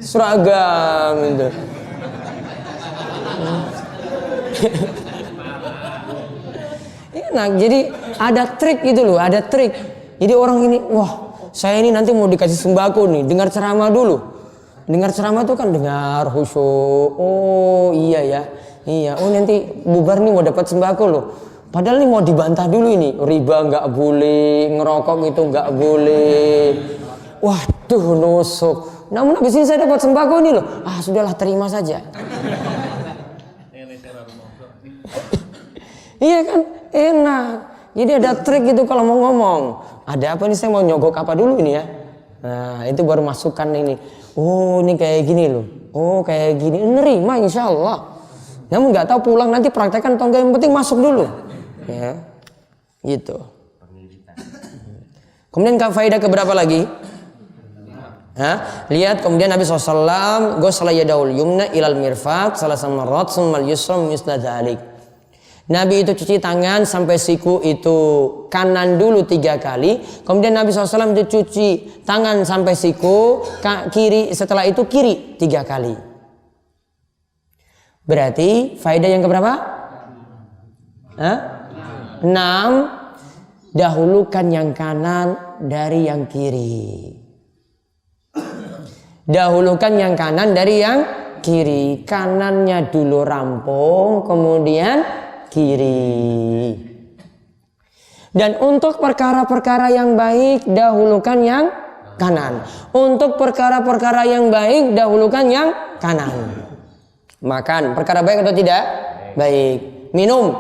Seragam itu. Enak, jadi ada trik gitu loh, ada trik. Jadi orang ini, wah saya ini nanti mau dikasih sembako nih, dengar ceramah dulu. Dengar ceramah tuh kan dengar khusyuk. Oh iya ya, iya. Oh nanti bubar nih mau dapat sembako loh. Padahal ini mau dibantah dulu ini, riba nggak boleh, ngerokok itu nggak boleh. Waduh nusuk. Namun abis ini saya dapat sembako ini loh. Ah sudahlah terima saja. Iya kan? Enak. Jadi ada trik gitu kalau mau ngomong. Ada apa nih saya mau nyogok apa dulu ini ya. Nah itu baru masukkan ini. Oh ini kayak gini loh. Oh kayak gini. Nerima insya Allah. Namun nggak tahu pulang nanti praktekkan atau enggak. Yang penting masuk dulu. Ya. Gitu. Kemudian faedah keberapa lagi? Lihat kemudian Nabi SAW gosla yadaul yumna ilal mirfaq salasam marrat summal yusra misla dzalik. Nabi itu cuci tangan sampai siku itu kanan dulu 3 kali. Kemudian Nabi SAW itu cuci tangan sampai siku kiri, setelah itu kiri 3 kali. Berarti faedah yang keberapa? 6. Dahulukan yang kanan dari yang kiri. Dahulukan yang kanan dari yang kiri. Kanannya dulu rampung, kemudian kiri. Dan untuk perkara-perkara yang baik, dahulukan yang kanan. Untuk perkara-perkara yang baik, dahulukan yang kanan. Makan, perkara baik atau tidak? Baik. Minum,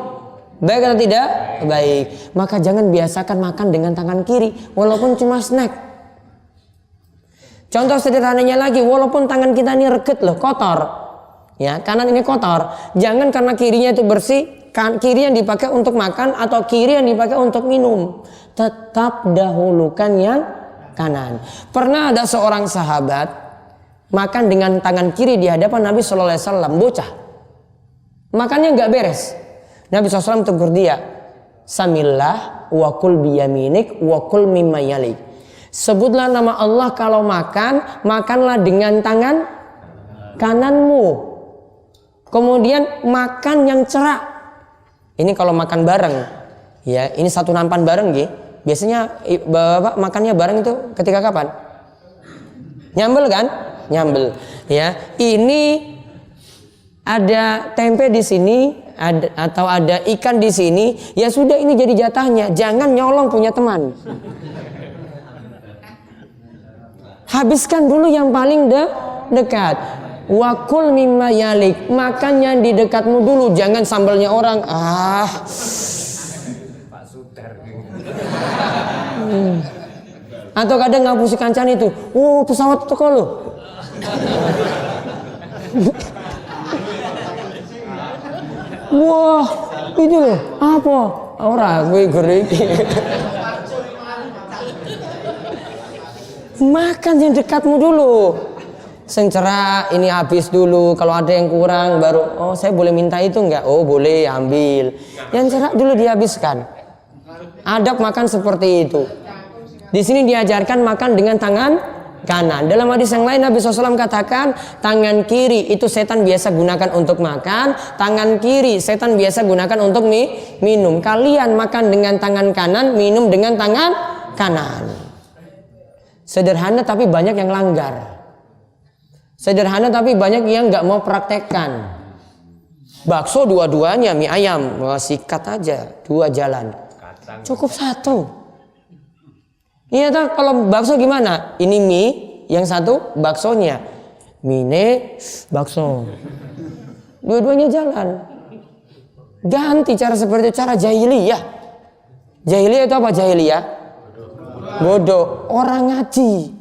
baik atau tidak? Baik. Maka jangan biasakan makan dengan tangan kiri, walaupun cuma snack. Contoh sederhananya lagi, walaupun tangan kita ini reget loh, kotor. Ya, kanan ini kotor. Jangan karena kirinya itu bersih, kiri yang dipakai untuk makan atau kiri yang dipakai untuk minum. Tetap dahulukan yang kanan. Pernah ada seorang sahabat makan dengan tangan kiri di hadapan Nabi SAW, bocah. Makannya nggak beres. Nabi SAW tegur dia, Samillah wa kul biyaminik wa kul mimma yalik. Sebutlah nama Allah kalau makan, makanlah dengan tangan kananmu. Kemudian makan yang cerak. Ini kalau makan bareng, ya ini satu nampan bareng, gitu. Biasanya bapak makannya bareng itu ketika kapan? Nyambel kan? Nyambel. Ya, ini ada tempe di sini, atau ada ikan di sini, ya sudah ini jadi jatahnya. Jangan nyolong punya teman. Habiskan dulu yang paling dekat. Wakul mimma yalik, makan yang di dekatmu dulu, jangan sambalnya orang. Pak Sudar. Atau kadang ngapusi kancan itu, pesawat toko lo. Wah, itu loh, apa? Ora, gue gerik. Makan yang dekatmu dulu. Sencerah ini habis dulu. Kalau ada yang kurang baru, saya boleh minta itu enggak? Oh boleh, ambil. Yang cerah dulu dihabiskan. Adab makan seperti itu. Di sini diajarkan makan dengan tangan kanan. Dalam hadis yang lain Nabi SAW katakan, tangan kiri itu setan biasa gunakan untuk makan, tangan kiri setan biasa gunakan untuk minum. Kalian makan dengan tangan kanan, minum dengan tangan kanan. Sederhana tapi banyak yang langgar. Sederhana tapi banyak yang nggak mau praktekkan. Bakso dua-duanya mie ayam, sikat aja 2 jalan. Cukup 1. Iya tak, kalau bakso gimana? Ini mie, yang satu baksonya. Mie, bakso. Dua-duanya jalan. Ganti cara seperti itu, cara jahiliyah. Jahiliyah itu apa jahiliyah? Bodoh, orang ngaji.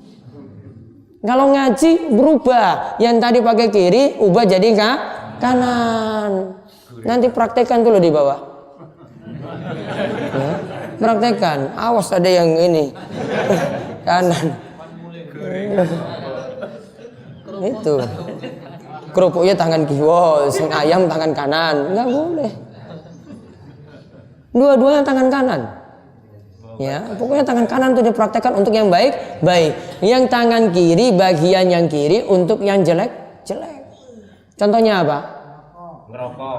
Kalau ngaji berubah, yang tadi pakai kiri ubah jadi kanan. Nanti praktekkan dulu di bawah. Ya, praktekkan. Awas ada yang ini kanan. Itu kerupuknya tangan kiri, sing ayam tangan kanan, nggak boleh. Dua-duanya tangan kanan. Ya, pokoknya tangan kanan itu dipraktekkan untuk yang baik. Yang tangan kiri, bagian yang kiri untuk yang jelek. Contohnya apa? Ngerokok.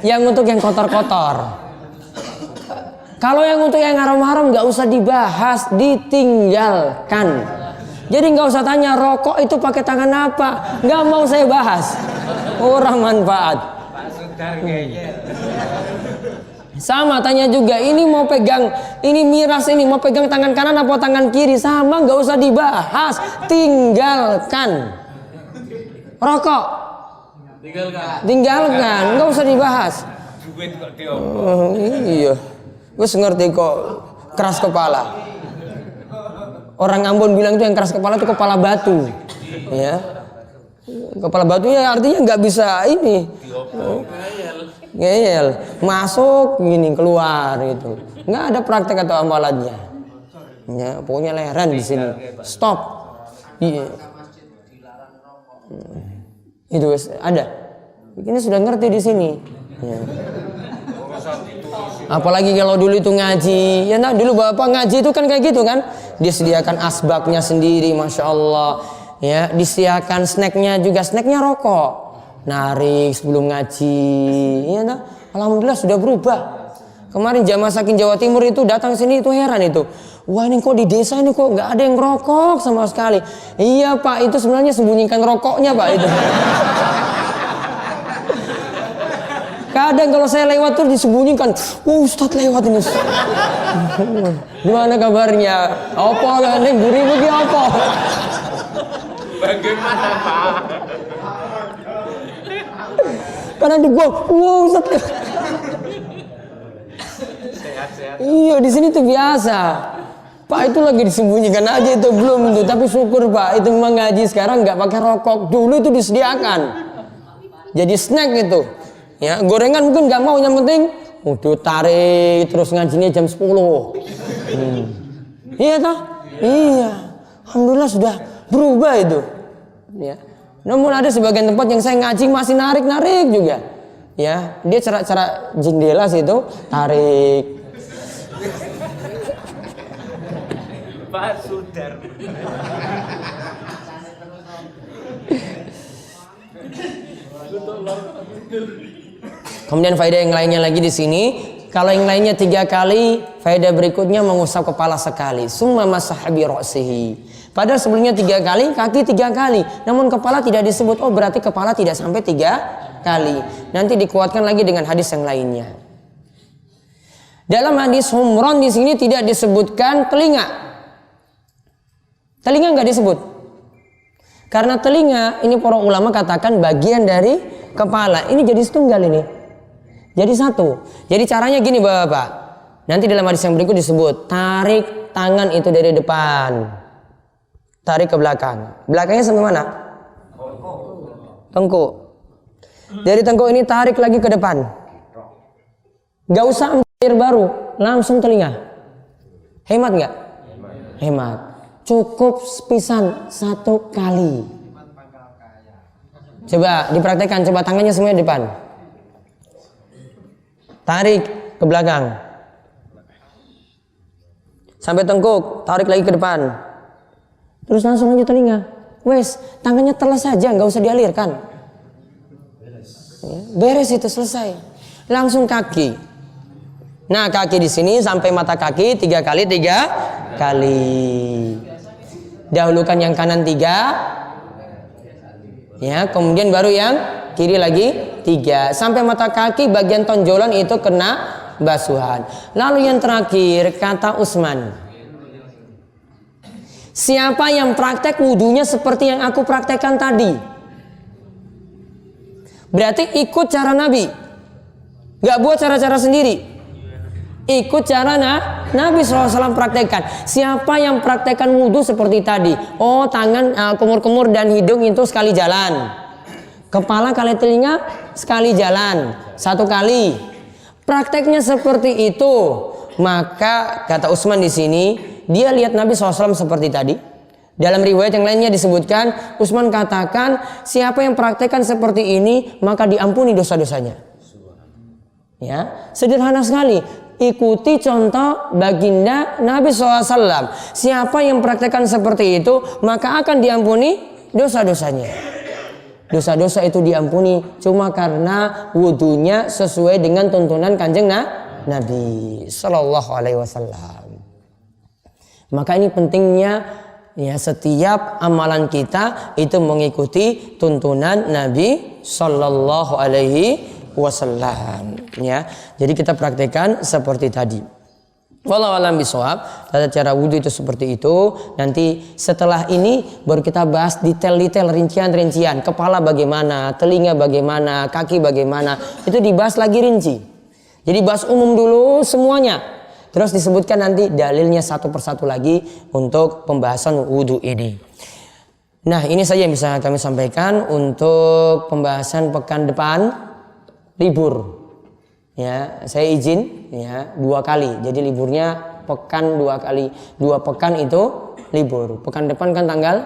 Yang untuk yang kotor-kotor. Kalau yang untuk yang haram-haram nggak usah dibahas, ditinggalkan. Jadi nggak usah tanya rokok itu pakai tangan apa, nggak mau saya bahas. Orang manfaat. Pak Sudar kayaknya. Sama tanya juga, ini mau pegang, ini miras ini mau pegang tangan kanan apa tangan kiri, sama nggak usah dibahas, tinggalkan. Rokok, tinggalkan, nggak usah dibahas. Duit kok diomong. Iya, gue ngerti kok keras kepala. Orang Ambon bilang itu yang keras kepala itu kepala batu, ya. Kepala batu ya artinya nggak bisa ini, ngeyel, masuk gini keluar gitu, nggak ada praktek atau amalannya. Ya, pokoknya leren di sini. Stop. Iya. Itu ada. Ini sudah ngerti di sini. Ya. Apalagi kalau dulu itu ngaji, ya nah dulu bapak ngaji itu kan kayak gitu kan, disediakan asbaknya sendiri, masya Allah, ya disediakan snacknya juga, snacknya rokok, narik sebelum ngaji, ya nah, alhamdulillah sudah berubah. Kemarin jamaah saking Jawa Timur itu datang sini itu heran itu, wah ini kok di desa ini kok nggak ada yang rokok sama sekali. Iya pak, itu sebenarnya sembunyikan rokoknya pak itu. Kadang kalau saya lewat tuh disembunyikan, Ustadz lewat ini. Gimana kabarnya? Apa lah nih gurih bagi apa? Bagaimana Pak? Karena di gua, Ustadz. Sehat-sehat. Iya di sini tuh biasa. Pak itu lagi disembunyikan aja itu belum tuh, tapi syukur Pak itu memang ngaji sekarang nggak pakai rokok. Dulu itu disediakan. Jadi snack itu. Ya, gorengan mungkin nggak mau, yang penting udah tarik terus ngajinya jam 10. Iya toh? Iya. Alhamdulillah sudah berubah itu. Ya. Namun ada sebagian tempat yang saya ngaji masih narik-narik juga. Ya, dia cara jendela situ tarik. Pak Sudar. Kemudian faedah yang lainnya lagi di sini, kalau yang lainnya 3 kali, faedah berikutnya mengusap kepala sekali. Summa masaha bi ra'sihi. Padahal sebelumnya 3 kali, kaki 3 kali. Namun kepala tidak disebut. Oh berarti kepala tidak sampai 3 kali. Nanti dikuatkan lagi dengan hadis yang lainnya. Dalam hadis humron di sini tidak disebutkan telinga. Telinga nggak disebut. Karena telinga ini para ulama katakan bagian dari kepala. Ini jadi setunggal ini. Jadi satu. Jadi caranya gini Bapak. Nanti dalam hadis yang berikut disebut tarik tangan itu dari depan. Tarik ke belakang. Belakangnya sampai mana? Tengkuk. Dari tengkuk ini tarik lagi ke depan. Gak usah air baru, langsung telinga. Hemat nggak? Hemat. Cukup pisan 1 kali. Coba dipraktekkan, coba tangannya semuanya di depan. Tarik ke belakang. Sampai tengkuk, tarik lagi ke depan. Terus langsung lanjut telinga. Wes, tangannya telas saja, nggak usah dialirkan. Beres itu selesai. Langsung kaki. Nah, kaki di sini sampai mata kaki 3 kali, 3 kali. Dahulukan yang kanan 3. Ya, kemudian baru yang kiri lagi 3. Sampai mata kaki bagian tonjolan itu kena basuhan. Lalu yang terakhir kata Utsman. Siapa yang praktek wudunya seperti yang aku praktekkan tadi? Berarti ikut cara Nabi. Gak buat cara-cara sendiri. Ikut cara Nabi SAW praktekkan. Siapa yang praktekkan wudu seperti tadi? Oh, tangan kumur-kumur dan hidung itu sekali jalan. Kepala kali telinga sekali jalan. 1 kali. Prakteknya seperti itu. Maka kata Utsman di sini, dia lihat Nabi SAW seperti tadi. Dalam riwayat yang lainnya disebutkan, Utsman katakan, siapa yang praktekkan seperti ini, maka diampuni dosa-dosanya. Ya, sederhana sekali. Ikuti contoh baginda Nabi SAW. Siapa yang praktekkan seperti itu, maka akan diampuni dosa-dosanya. Dosa-dosa itu diampuni cuma karena wudunya sesuai dengan tuntunan Kanjeng Nabi Sallallahu Alaihi Wasallam. Maka ini pentingnya ya setiap amalan kita itu mengikuti tuntunan Nabi Sallallahu Alaihi Wasallam. Ya, jadi kita praktekkan seperti tadi. Wallahu a'lam bishawab. Tata cara wudhu itu seperti itu. Nanti setelah ini baru kita bahas detail-detail, rincian-rincian. Kepala bagaimana, telinga bagaimana, kaki bagaimana. Itu dibahas lagi rinci. Jadi bahas umum dulu semuanya. Terus disebutkan nanti dalilnya satu persatu lagi untuk pembahasan wudhu ini. Nah, ini saja yang bisa kami sampaikan untuk pembahasan pekan depan libur. Ya, saya izin ya 2 kali. Jadi liburnya pekan 2 kali. 2 pekan itu libur. Pekan depan kan tanggal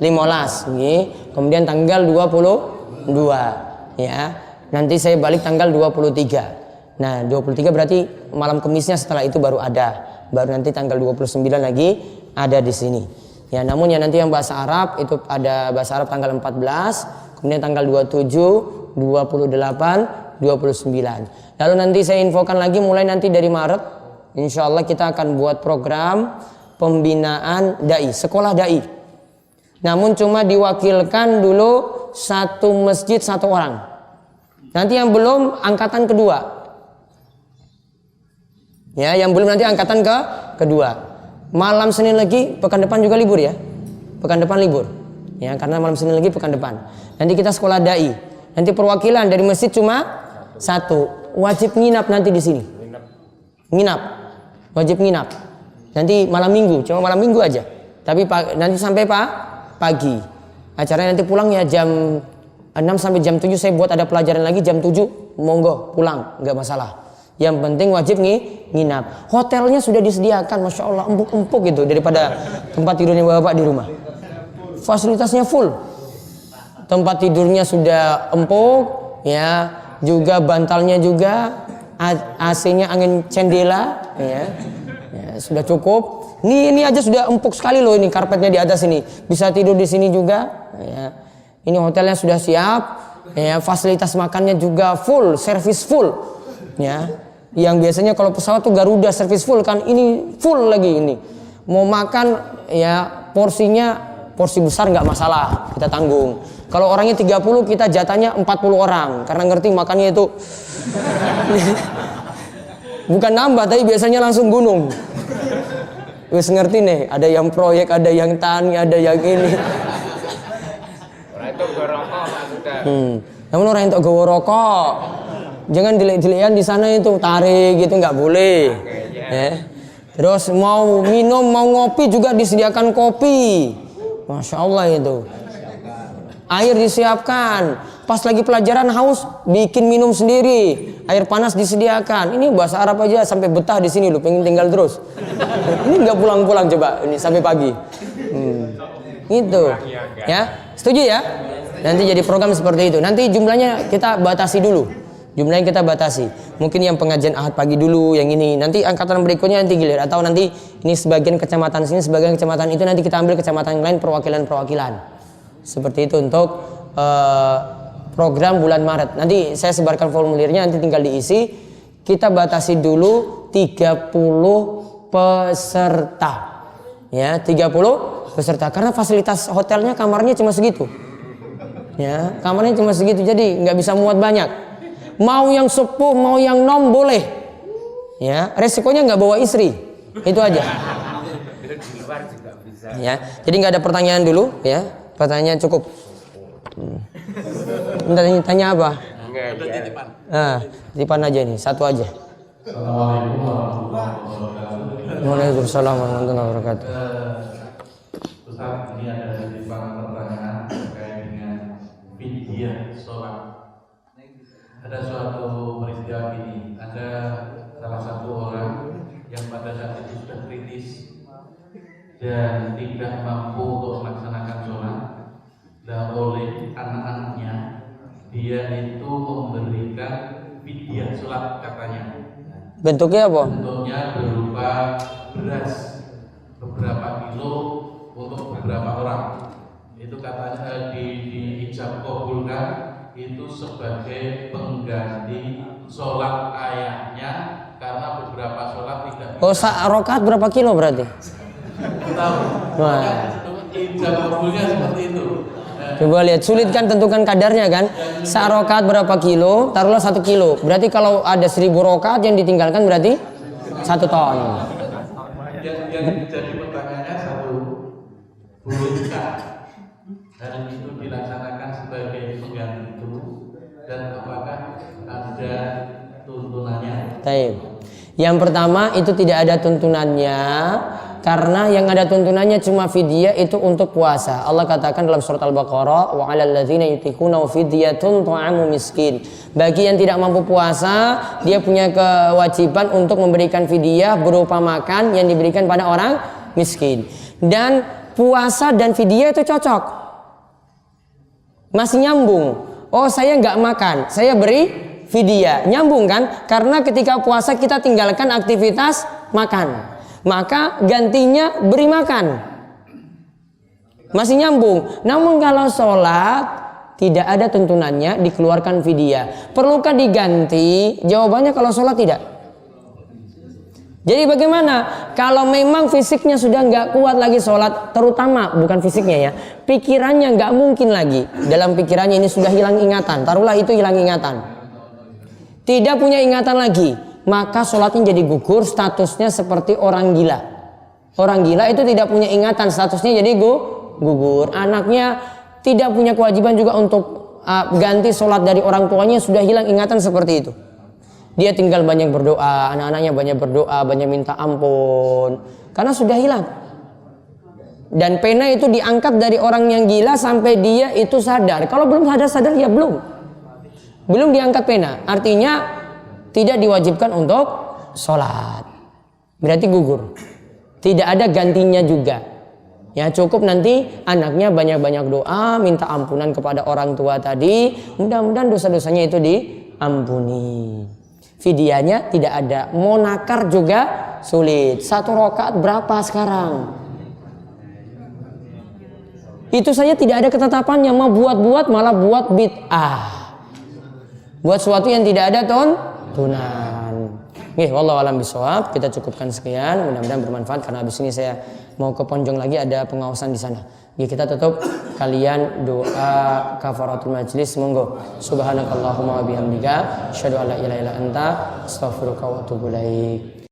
15 nggih. Kemudian tanggal 22 ya. Nanti saya balik tanggal 23. Nah, 23 berarti malam Kemisnya setelah itu baru ada. Baru nanti tanggal 29 lagi ada di sini. Ya, namun yang nanti yang bahasa Arab itu ada bahasa Arab tanggal 14, kemudian tanggal 27, 28, 29. Lalu nanti saya infokan lagi mulai nanti dari Maret, insya Allah kita akan buat program pembinaan dai, sekolah dai. Namun cuma diwakilkan dulu satu masjid satu orang. Nanti yang belum angkatan kedua. Ya, yang belum nanti angkatan kedua. Malam Senin lagi, pekan depan juga libur ya. Pekan depan libur. Ya, karena malam Senin lagi pekan depan. Nanti kita sekolah dai. Nanti perwakilan dari masjid cuma satu. Wajib nginap nanti di sini. Nginap. Wajib nginap. Nanti malam Minggu, cuma malam Minggu aja. Tapi nanti sampai pagi. Acaranya nanti pulang ya jam 6 sampai jam 7 saya buat ada pelajaran lagi jam 7 monggo pulang, nggak masalah. Yang penting wajib nginap. Hotelnya sudah disediakan, masya Allah empuk-empuk gitu daripada tempat tidurnya bapak di rumah. Fasilitasnya full. Tempat tidurnya sudah empuk, ya. Juga bantalnya juga, AC-nya angin cendela, ya. Ya, sudah cukup. Ini aja sudah empuk sekali loh ini karpetnya di atas ini. Bisa tidur di sini juga. Ya. Ini hotelnya sudah siap. Ya, fasilitas makannya juga full, servis full. Ya. Yang biasanya kalau pesawat tuh Garuda servis full kan, ini full lagi ini. Mau makan ya porsi besar nggak masalah, kita tanggung. Kalau orangnya 30 kita jatahnya 40 orang karena ngerti makannya itu bukan nambah tapi biasanya langsung gunung. Wis ngerti nih, ada yang proyek, ada yang tani, ada yang ini. Orang itu rokok maksudnya. Namun orang itu gawa rokok. Jangan dilek-dilekan di sana itu tarik gitu nggak boleh. Ya. Terus mau minum, mau ngopi juga disediakan kopi. Masya Allah itu. Air disiapkan. Pas lagi pelajaran haus, bikin minum sendiri. Air panas disediakan. Ini bahasa Arab aja sampai betah di sini, lu pengen tinggal terus. Ini nggak pulang-pulang coba, ini sampai pagi. Itu, ya, setuju ya? Nanti jadi program seperti itu. Nanti jumlahnya kita batasi dulu. Jumlahnya kita batasi. Mungkin yang pengajian Ahad pagi dulu, yang ini. Nanti angkatan berikutnya nanti gilir. Atau nanti ini sebagian kecamatan sini, sebagian kecamatan itu nanti kita ambil kecamatan yang lain perwakilan-perwakilan. Seperti itu untuk program bulan Maret. Nanti saya sebarkan formulirnya, nanti tinggal diisi. Kita batasi dulu 30 peserta. Ya, 30 peserta. Karena fasilitas hotelnya kamarnya cuma segitu. Ya, kamarnya cuma segitu. Jadi nggak bisa muat banyak. Mau yang sepuh, mau yang nom boleh. Ya, resikonya nggak bawa istri. Itu aja. Ya, jadi nggak ada pertanyaan dulu. Ya, pertanyaan cukup. Tanya apa? Titipan aja nih, satu aja. Assalamualaikum warahmatullahi wabarakatuh. Waalaikumsalam warahmatullahi wabarakatuh. Ustaz, ini ada titipan pertanyaan terkait dengan fidyah sholat. Ada suatu peristiwa ini, ada salah satu orang yang pada saat itu sudah kritis dan tidak mampu untuk melaksanakan sholat. Dan oleh anak-anaknya dia itu memberikan fidyah sholat katanya. Bentuknya apa? Bentuknya berupa beras beberapa kilo untuk beberapa orang. Itu katanya diijab kabulkan itu sebagai pengganti sholat ayahnya karena beberapa sholat tidak. Oh, rakaat berapa kilo berarti? Tahu. Wah. Ijab kabulnya seperti itu. Coba lihat, sulit kan tentukan kadarnya kan. Rakaat berapa kilo? Taruhlah 1 kilo. Berarti kalau ada 1000 rakaat yang ditinggalkan berarti 1 ton. Yang jadi pertanyaannya satu, bolehkah hal itu dilaksanakan sebagai pengganti itu dan apakah ada tuntunannya? Baik. Yang pertama itu tidak ada tuntunannya. Karena yang ada tuntunannya cuma fidyah itu untuk puasa. Allah katakan dalam surat Al-Baqarah, wa 'alal ladzina yutiquna fidyatun ta'amu miskin. Bagi yang tidak mampu puasa, dia punya kewajiban untuk memberikan fidyah berupa makan yang diberikan pada orang miskin. Dan puasa dan fidyah itu cocok. Masih nyambung. Oh, saya nggak makan, saya beri fidyah. Nyambung kan? Karena ketika puasa kita tinggalkan aktivitas makan. Maka gantinya beri makan. Masih nyambung. Namun kalau sholat tidak ada tuntunannya, dikeluarkan fidyah. Perlukah diganti? Jawabannya kalau sholat tidak. Jadi bagaimana? Kalau memang fisiknya sudah nggak kuat lagi sholat, terutama bukan fisiknya ya, pikirannya nggak mungkin lagi. Dalam pikirannya ini sudah hilang ingatan. Taruhlah itu hilang ingatan. Tidak punya ingatan lagi, maka sholatnya jadi gugur, statusnya seperti orang gila. Orang gila itu tidak punya ingatan, statusnya jadi gugur. Anaknya tidak punya kewajiban juga untuk ganti sholat dari orang tuanya, sudah hilang ingatan seperti itu. Dia tinggal banyak berdoa, anak-anaknya banyak berdoa, banyak minta ampun, karena sudah hilang. Dan pena itu diangkat dari orang yang gila sampai dia itu sadar. Kalau belum sadar ya belum diangkat pena. Artinya tidak diwajibkan untuk sholat. Berarti gugur. Tidak ada gantinya juga. Ya cukup nanti anaknya banyak-banyak doa, minta ampunan kepada orang tua tadi. Mudah-mudahan dosa-dosanya itu diampuni. Fidyahnya tidak ada. Mau nakar juga sulit. 1 rakaat berapa sekarang? Itu saja tidak ada ketetapannya. Mau buat-buat malah buat bid'ah. Buat sesuatu yang tidak ada tuntunan. Wallahu a'lam bishawab. Kita cukupkan sekian. Mudah-mudahan bermanfaat karena habis ini saya mau ke Ponjong lagi, ada pengawasan di sana. Kita tutup kalian doa kafaratul majlis. Monggo. Subhanakallahumma wa bihamdika asyhadu an la ilaha illa anta astaghfiruka wa atubu ilaik.